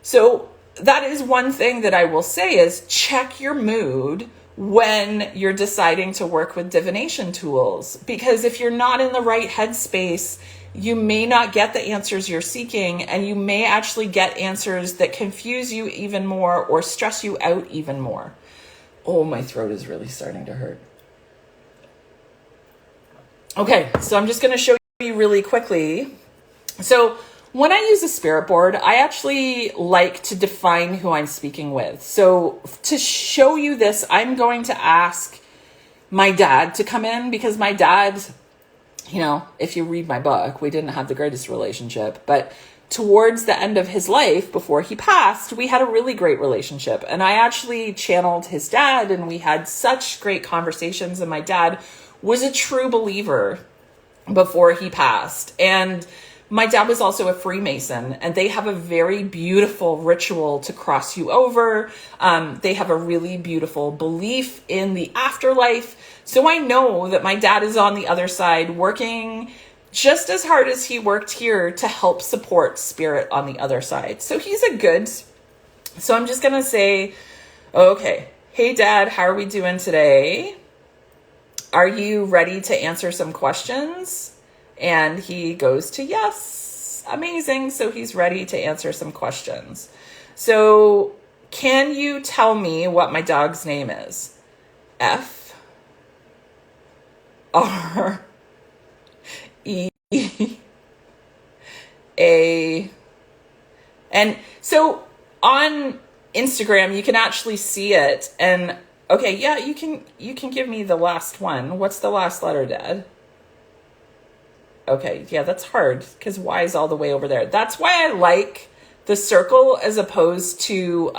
So that is one thing that I will say is check your mood when you're deciding to work with divination tools, because if you're not in the right headspace you may not get the answers you're seeking, and you may actually get answers that confuse you even more or stress you out even more. Oh, my throat is really starting to hurt. Okay, so I'm just going to show you really quickly. So when I use a spirit board, I actually like to define who I'm speaking with. So to show you this, I'm going to ask my dad to come in, because my dad, you know, if you read my book, we didn't have the greatest relationship, but towards the end of his life, before he passed, we had a really great relationship. And I actually channeled his dad, and we had such great conversations. And my dad was a true believer before he passed. And my dad was also a Freemason, and they have a very beautiful ritual to cross you over. They have a really beautiful belief in the afterlife. So I know that my dad is on the other side working just as hard as he worked here to help support spirit on the other side. So he's a good. So I'm just going to say, okay, hey Dad, how are we doing today? Are you ready to answer some questions? And he goes to yes. Amazing. So he's ready to answer some questions. So can you tell me what my dog's name is? F R E A. And so on Instagram, you can actually see it. And okay, yeah, you can give me the last one. What's the last letter, Dad? Okay, yeah, that's hard because Y is all the way over there. That's why I like the circle as opposed to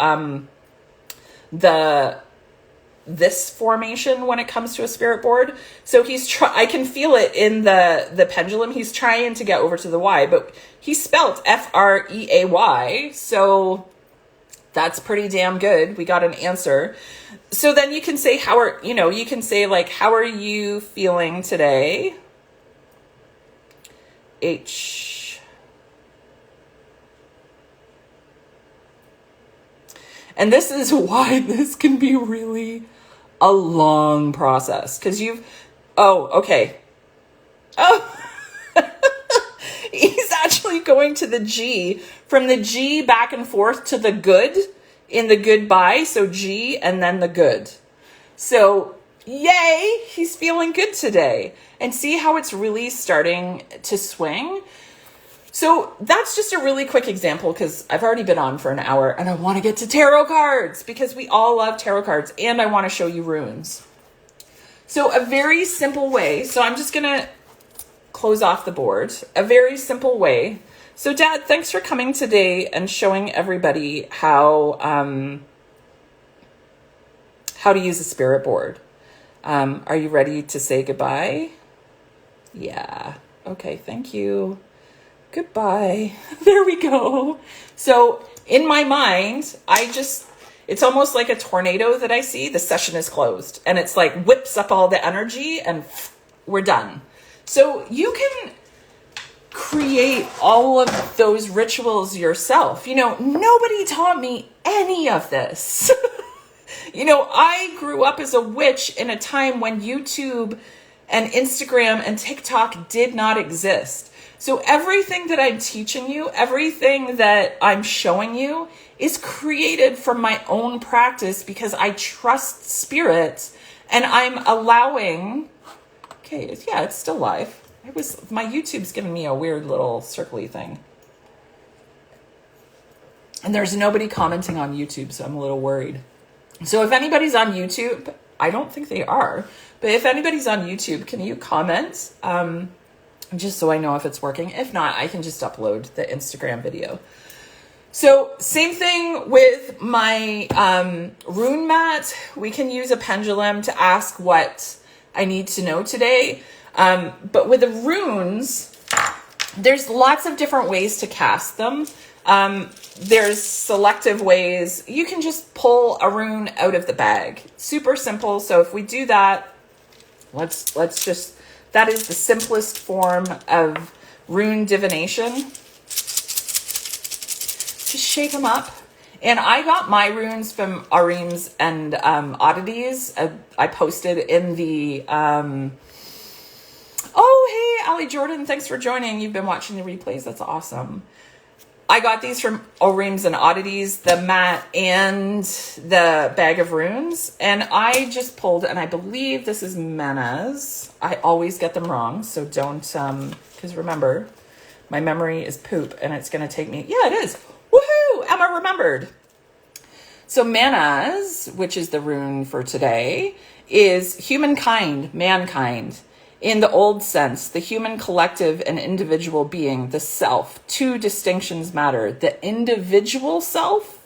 this formation when it comes to a spirit board. So I can feel it in the pendulum. He's trying to get over to the Y, but he spelled Freay. So that's pretty damn good. We got an answer. So then you can say, how are you feeling today? H. And this is why this can be really a long process. Because okay. Oh, he's actually going to the G, from the G back and forth to the good in the goodbye. So G and then the good. So yay, he's feeling good today. And see how it's really starting to swing? So that's just a really quick example, because I've already been on for an hour and I want to get to tarot cards, because we all love tarot cards, and I want to show you runes. So a very simple way. So I'm just going to close off the board. A very simple way. So Dad, thanks for coming today and showing everybody how to use a spirit board. Are you ready to say goodbye? Yeah. Okay, thank you. Goodbye. There we go. So in my mind, it's almost like a tornado that I see. The session is closed, and it's like whips up all the energy and we're done. So you can create all of those rituals yourself. Nobody taught me any of this. I grew up as a witch in a time when YouTube and Instagram and TikTok did not exist. So everything that I'm teaching you, everything that I'm showing you is created from my own practice, because I trust spirit, and I'm allowing, okay, yeah, it's still live. My YouTube's giving me a weird little circly thing. And there's nobody commenting on YouTube, so I'm a little worried. So if anybody's on YouTube, I don't think they are, but if anybody's on YouTube, can you comment? Just so I know if it's working. If not, I can just upload the Instagram video. So same thing with my rune mat. We can use a pendulum to ask what I need to know today. But with the runes, there's lots of different ways to cast them. There's selective ways. You can just pull a rune out of the bag. Super simple. So if we do that, let's just, that is the simplest form of rune divination. Just shake them up. And I got my runes from Arims and Oddities. I posted in the, oh, hey, Allie Jordan, thanks for joining. You've been watching the replays. That's awesome. I got these from O-Reams and Oddities, the mat and the bag of runes. And I just pulled, and I believe this is Mana's. I always get them wrong, so don't, because remember, my memory is poop, and it's going to take me, yeah, it is. Woohoo! Emma remembered. So Mana's, which is the rune for today, is humankind, mankind. In the old sense, the human collective and individual being, the self. Two distinctions matter. The individual self,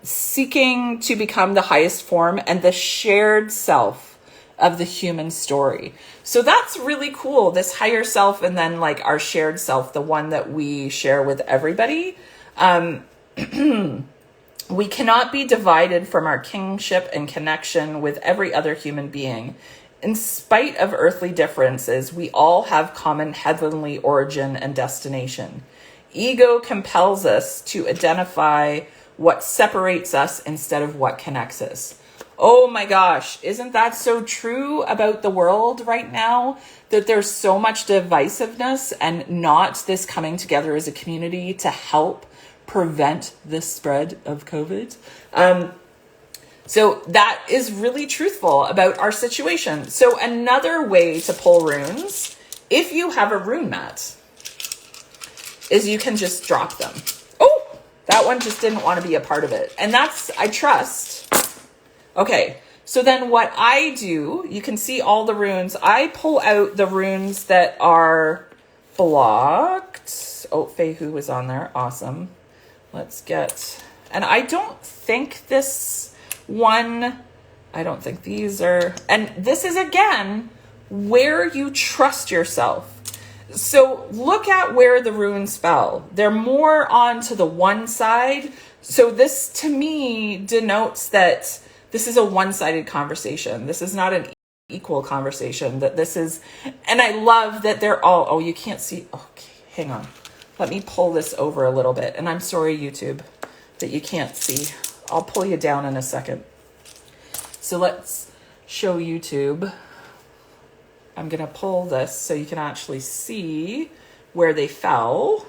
seeking to become the highest form, and the shared self of the human story. So that's really cool. This higher self, and then like our shared self, the one that we share with everybody. We cannot be divided from our kingship and connection with every other human being. In spite of earthly differences, we all have common heavenly origin and destination. Ego compels us to identify what separates us instead of what connects us. Oh my gosh, isn't that so true about the world right now? That there's so much divisiveness and not this coming together as a community to help prevent the spread of COVID. So that is really truthful about our situation. So another way to pull runes, if you have a rune mat, is you can just drop them. Oh, that one just didn't want to be a part of it. And that's, I trust. Okay, so then what I do, you can see all the runes. I pull out the runes that are blocked. Oh, Feihu was on there. Awesome. Let's get, and I don't think this one, I don't think these are, and this is again, where you trust yourself. So look at where the runes fell. They're more on to the one side. So this to me denotes that this is a one-sided conversation. This is not an equal conversation, that this is, and I love that they're all, oh, you can't see. Okay, hang on. Let me pull this over a little bit. And I'm sorry, YouTube, that you can't see. I'll pull you down in a second. So let's show YouTube. I'm going to pull this so you can actually see where they fell.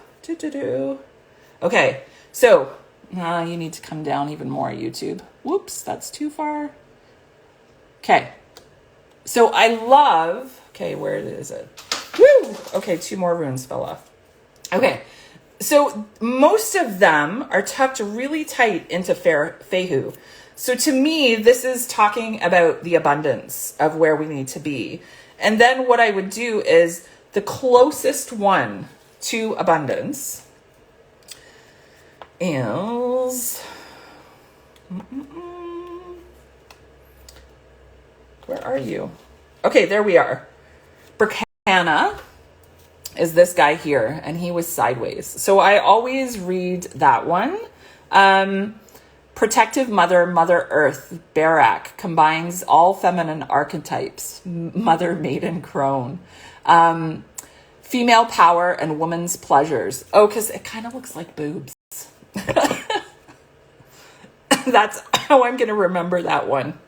Okay, so you need to come down even more, YouTube. Whoops, that's too far. Okay, so I love, okay, where is it? Woo! Okay, 2 more runes fell off. Okay, so most of them are tucked really tight into Feihu. So to me, this is talking about the abundance of where we need to be. And then what I would do is the closest one to abundance is, where are you? Okay, there we are. Berkana is this guy here, and he was sideways. So I always read that one. Protective Mother, Mother Earth, Barak, combines all feminine archetypes, Mother, Maiden, Crone, female power and woman's pleasures. Oh, because it kind of looks like boobs. That's how I'm going to remember that one.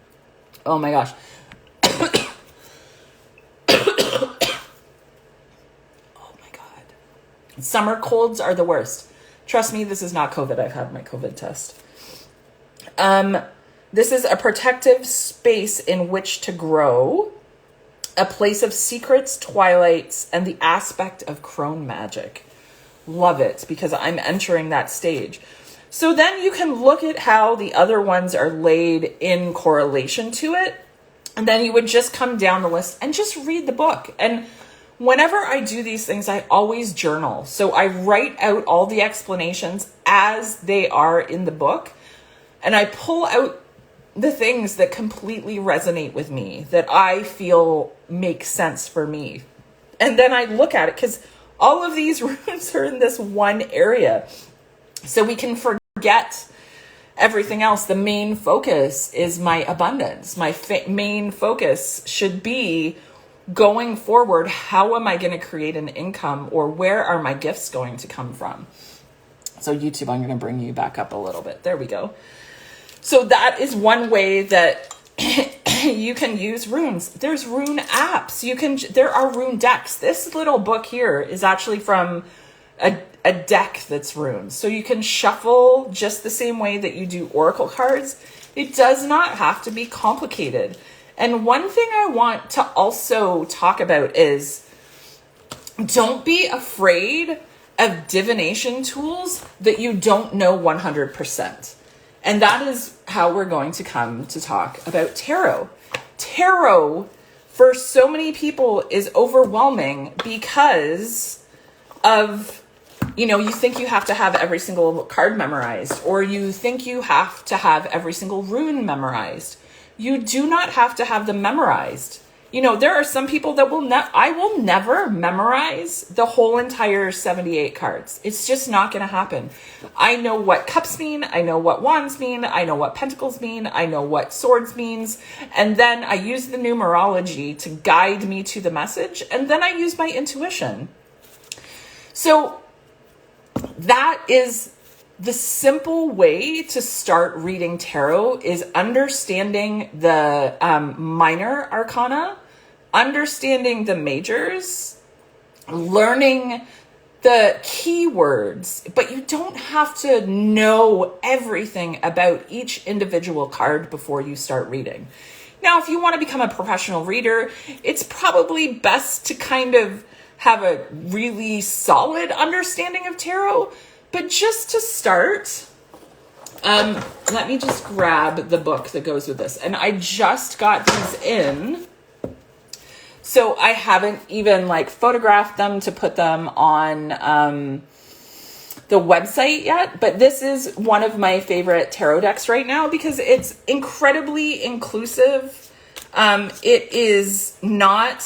Oh my gosh. Summer colds are the worst. Trust me, this is not COVID. I've had my COVID test. This is a protective space in which to grow, a place of secrets, twilights, and the aspect of crone magic. Love it, because I'm entering that stage. So then you can look at how the other ones are laid in correlation to it. And then you would just come down the list and just read the book. And whenever I do these things, I always journal. So I write out all the explanations as they are in the book. And I pull out the things that completely resonate with me, that I feel make sense for me. And then I look at it, because all of these runes are in this one area. So we can forget everything else. The main focus is my abundance. My main focus should be going forward. How am I going to create an income, or where are my gifts going to come from? So YouTube, I'm going to bring you back up a little bit. There we go. So that is one way that You can use runes. There's rune apps. There are rune decks. This little book here is actually from a deck that's runes. So you can shuffle just the same way that you do oracle cards. It does not have to be complicated. And one thing I want to also talk about is don't be afraid of divination tools that you don't know 100%. And that is how we're going to come to talk about tarot. Tarot, for so many people, is overwhelming because of, you think you have to have every single card memorized, or you think you have to have every single rune memorized. You do not have to have them memorized. There are some people that I will never memorize the whole entire 78 cards. It's just not going to happen. I know what cups mean. I know what wands mean. I know what pentacles mean. I know what swords means. And then I use the numerology to guide me to the message. And then I use my intuition. So that is the simple way to start reading tarot, is understanding the minor arcana, understanding the majors, learning the keywords, but you don't have to know everything about each individual card before you start reading. Now, if you want to become a professional reader, it's probably best to kind of have a really solid understanding of tarot. But just to start, let me just grab the book that goes with this. And I just got these in. So I haven't even photographed them to put them on the website yet. But this is one of my favorite tarot decks right now because it's incredibly inclusive. It is not,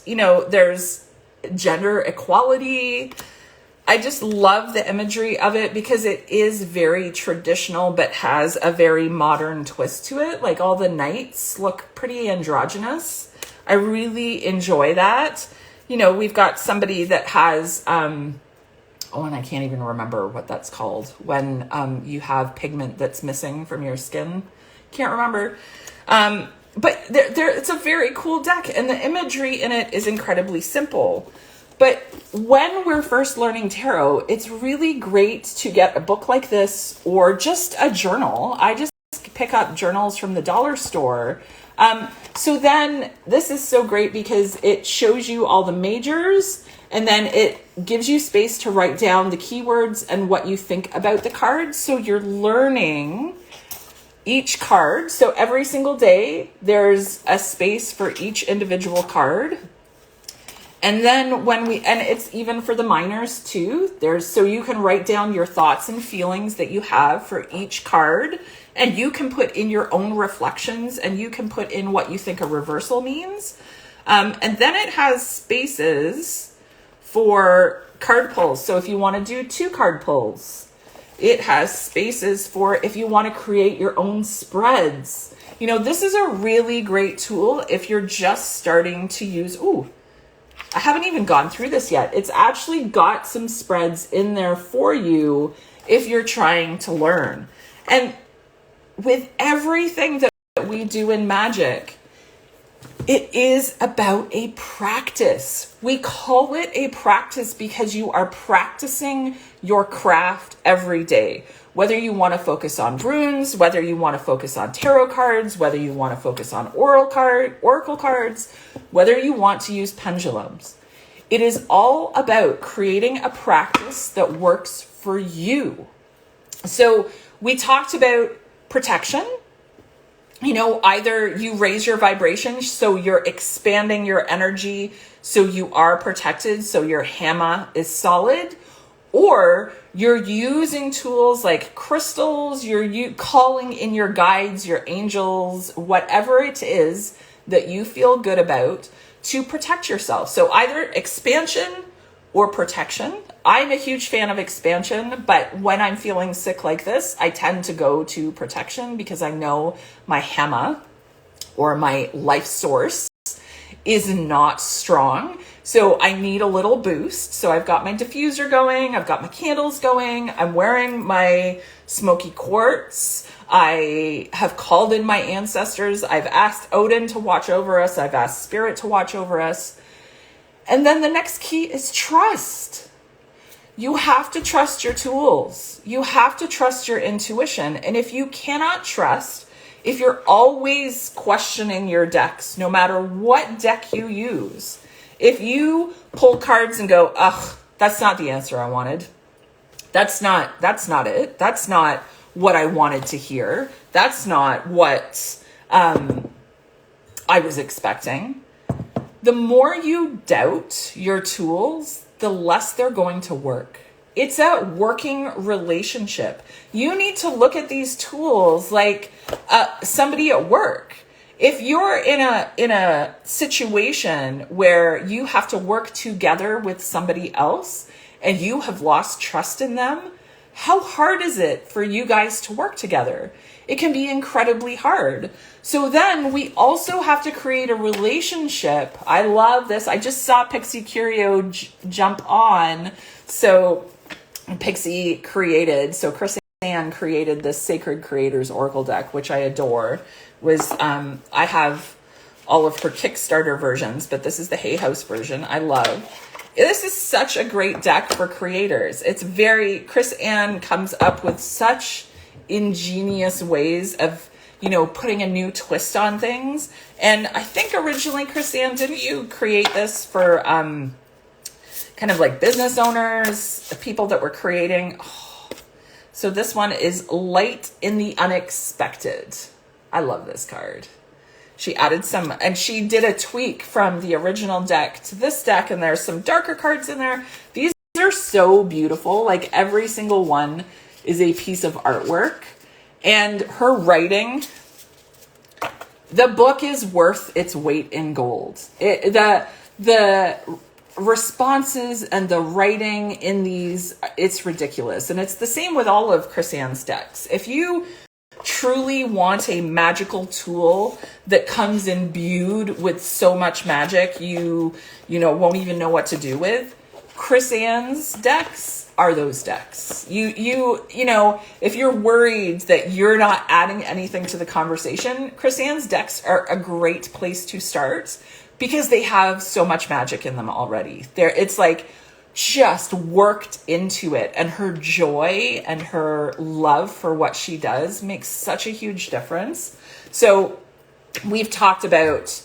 there's gender equality. I just love the imagery of it because it is very traditional, but has a very modern twist to it. Like all the knights look pretty androgynous. I really enjoy that. We've got somebody that has, and I can't even remember what that's called when you have pigment that's missing from your skin. Can't remember. But it's a very cool deck, and the imagery in it is incredibly simple. But when we're first learning tarot, it's really great to get a book like this or just a journal. I just pick up journals from the dollar store. So then this is so great because it shows you all the majors, and then it gives you space to write down the keywords and what you think about the cards. So you're learning each card. So every single day, there's a space for each individual card. And then and it's even for the minors too. So you can write down your thoughts and feelings that you have for each card, and you can put in your own reflections, and you can put in what you think a reversal means. And then it has spaces for card pulls. So if you want to do 2 card pulls, it has spaces for if you want to create your own spreads. This is a really great tool if you're just starting to use, I haven't even gone through this yet. It's actually got some spreads in there for you if you're trying to learn. And with everything that we do in magic, it is about a practice. We call it a practice because you are practicing your craft every day. Whether you want to focus on runes, whether you want to focus on tarot cards, whether you want to focus on oracle cards, whether you want to use pendulums. It is all about creating a practice that works for you. So we talked about protection. Either you raise your vibration, so you're expanding your energy, so you are protected, so your hammer is solid, or you're using tools like crystals, you're calling in your guides, your angels, whatever it is that you feel good about to protect yourself. So either expansion or protection. I'm a huge fan of expansion, but when I'm feeling sick like this, I tend to go to protection because I know my hammer or my life source is not strong. So I need a little boost. So I've got my diffuser going. I've got my candles going. I'm wearing my smoky quartz. I have called in my ancestors. I've asked Odin to watch over us. I've asked Spirit to watch over us. And then the next key is trust. You have to trust your tools. You have to trust your intuition. And if you cannot trust, if you're always questioning your decks, no matter what deck you use, if you pull cards and go, ugh, that's not the answer I wanted. That's not it. That's not what I wanted to hear. That's not what I was expecting. The more you doubt your tools, the less they're going to work. It's a working relationship. You need to look at these tools like somebody at work. If you're in a situation where you have to work together with somebody else and you have lost trust in them, how hard is it for you guys to work together? It can be incredibly hard. So then we also have to create a relationship. I love this. I just saw Pixie Curio jump on. So Pixie created, so Chris Ann created this Sacred Creators Oracle deck, which I adore. I have all of her Kickstarter versions, but this is the Hay House version. I love. This is such a great deck for creators. Chris Ann comes up with such ingenious ways of, putting a new twist on things. And I think originally, Chris Ann, didn't you create this for kind of like business owners, people that were creating? Oh. So this one is Light in the Unexpected. I love this card. She added some, and she did a tweak from the original deck to this deck, and there's some darker cards in there. These are so beautiful. Like every single one is a piece of artwork. And her writing, the book is worth its weight in gold. The responses and the writing in these, it's ridiculous. And it's the same with all of Chris Ann's decks. If you truly want a magical tool that comes imbued with so much magic you won't even know what to do with, Chris Ann's decks are those decks. If you're worried that you're not adding anything to the conversation, Chris Ann's decks are a great place to start because they have so much magic in them already. It's like just worked into it, and her joy and her love for what she does makes such a huge difference. So we've talked about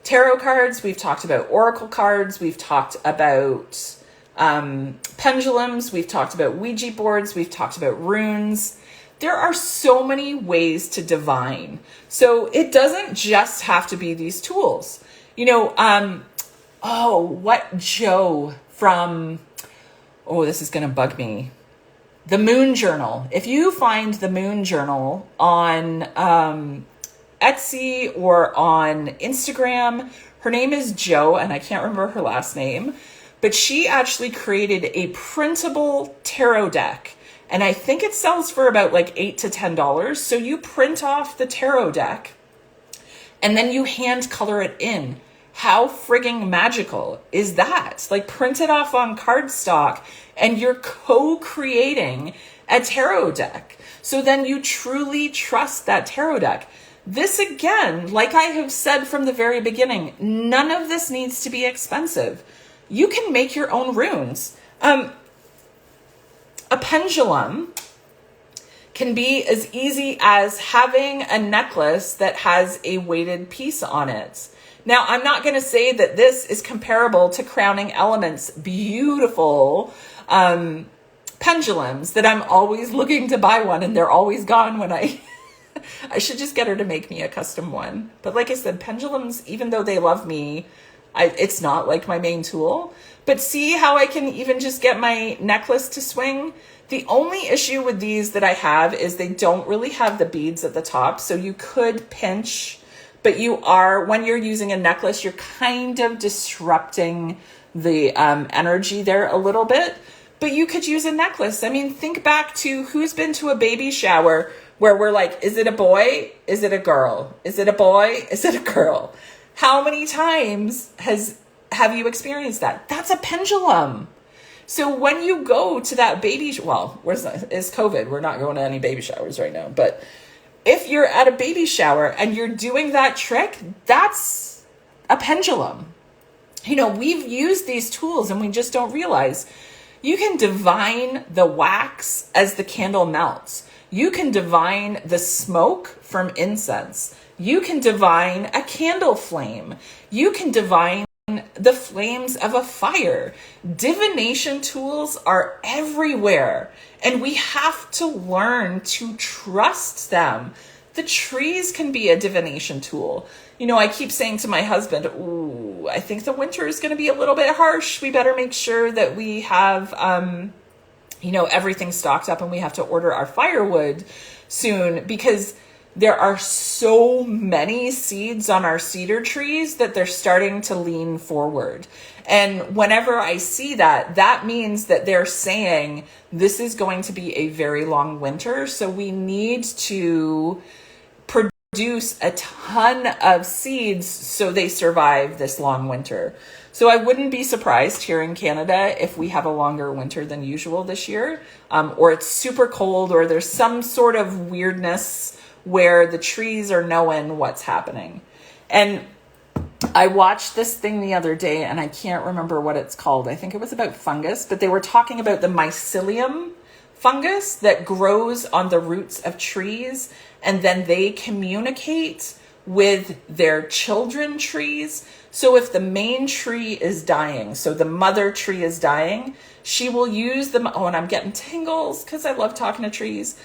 tarot cards, we've talked about oracle cards, we've talked about pendulums, we've talked about Ouija boards, we've talked about runes. There are so many ways to divine. So it doesn't just have to be these tools. What Joe from, this is going to bug me. The Moon Journal. If you find the Moon Journal on Etsy or on Instagram, her name is Joe, and I can't remember her last name, but she actually created a printable tarot deck. And I think it sells for about like $8 to $10. So you print off the tarot deck and then you hand color it in. How frigging magical is that? Like, print it off on cardstock and you're co-creating a tarot deck. So then you truly trust that tarot deck. This, again, like I have said from the very beginning, none of this needs to be expensive. You can make your own runes. A pendulum can be as easy as having a necklace that has a weighted piece on it. Now, I'm not going to say that this is comparable to Crowning Elements' beautiful pendulums that I'm always looking to buy one, and they're always gone when I should just get her to make me a custom one. But like I said, pendulums, even though they love me, it's not like my main tool. But see how I can even just get my necklace to swing? The only issue with these that I have is they don't really have the beads at the top. So you could pinch, but when you're using a necklace, you're kind of disrupting the energy there a little bit. But you could use a necklace. I mean, think back to who's been to a baby shower where we're like, is it a boy? Is it a girl? Is it a boy? Is it a girl? How many times has have you experienced that? That's a pendulum. So when you go to that it's COVID. We're not going to any baby showers right now. But if you're at a baby shower and you're doing that trick, that's a pendulum. We've used these tools and we just don't realize. You can divine the wax as the candle melts. You can divine the smoke from incense. You can divine a candle flame. You can divine the flames of a fire. Divination tools are everywhere, and we have to learn to trust them. The trees can be a divination tool. I keep saying to my husband, ooh, I think the winter is going to be a little bit harsh. We better make sure that we have, everything stocked up, and we have to order our firewood soon, because there are so many seeds on our cedar trees that they're starting to lean forward. And whenever I see that, that means that they're saying this is going to be a very long winter. So we need to produce a ton of seeds so they survive this long winter. So I wouldn't be surprised here in Canada if we have a longer winter than usual this year, or it's super cold, or there's some sort of weirdness where the trees are knowing what's happening. And I watched this thing the other day, and I can't remember what it's called. I think it was about fungus, but they were talking about the mycelium fungus that grows on the roots of trees, and then they communicate with their children trees. So if the main tree is dying, so the mother tree is dying, she will use them. Oh, and I'm getting tingles because I love talking to trees.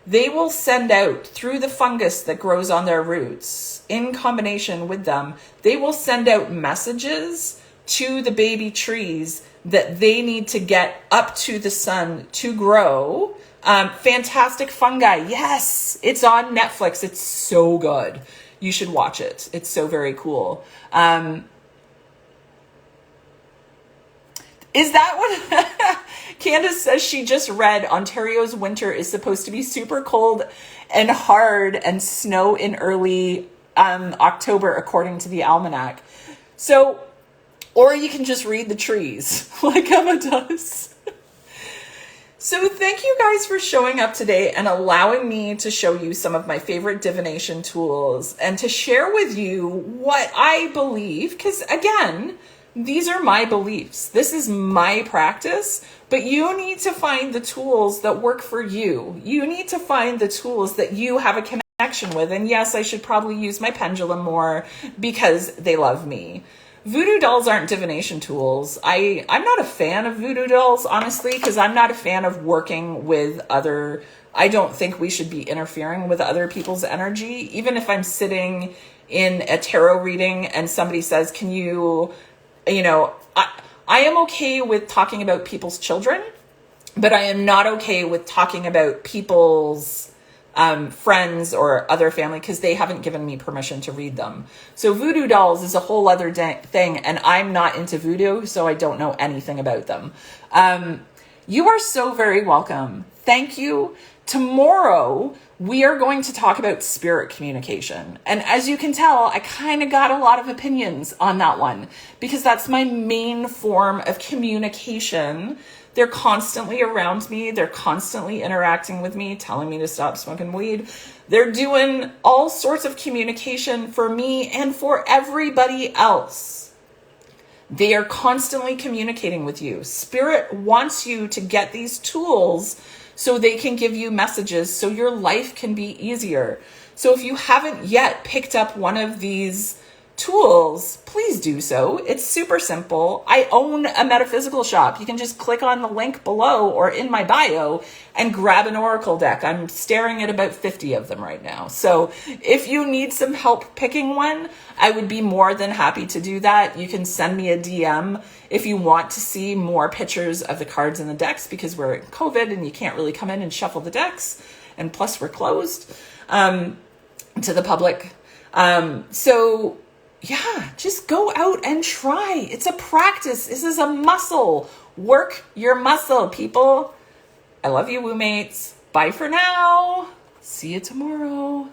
They will send out through the fungus that grows on their roots, in combination with them, they will send out messages to the baby trees that they need to get up to the sun to grow. Fantastic fungi. Yes, it's on Netflix. It's so good. You should watch it. It's so very cool. Is that what Candace says? She just read Ontario's winter is supposed to be super cold and hard and snow in early October, according to the almanac. So, or you can just read the trees like Emma does. So thank you guys for showing up today and allowing me to show you some of my favorite divination tools and to share with you what I believe. Because again, these are my beliefs. This is my practice, but you need to find the tools that work for you. You need to find the tools that you have a connection with. And yes, I should probably use my pendulum more because they love me. Voodoo dolls aren't divination tools. I'm not a fan of voodoo dolls, honestly, because I'm not a fan of working with I don't think we should be interfering with other people's energy. Even if I'm sitting in a tarot reading and somebody says, can you I am okay with talking about people's children, but I am not okay with talking about people's friends or other family because they haven't given me permission to read them. So voodoo dolls is a whole other thing, and I'm not into voodoo, so I don't know anything about them. You are so very welcome. Thank you. Tomorrow, we are going to talk about spirit communication. And as you can tell, I kind of got a lot of opinions on that one because that's my main form of communication. They're constantly around me. They're constantly interacting with me, telling me to stop smoking weed. They're doing all sorts of communication for me and for everybody else. They are constantly communicating with you. Spirit wants you to get these tools so they can give you messages so your life can be easier. So if you haven't yet picked up one of these tools, please do so. It's super simple. I own a metaphysical shop. You can just click on the link below or in my bio and grab an oracle deck. I'm staring at about 50 of them right now. So if you need some help picking one, I would be more than happy to do that. You can send me a DM if you want to see more pictures of the cards in the decks, because we're in COVID and you can't really come in and shuffle the decks. And plus we're closed to the public. So yeah, just go out and try. It's a practice. This is a muscle. Work your muscle, people. I love you, WOOmates. Bye for now. See you tomorrow.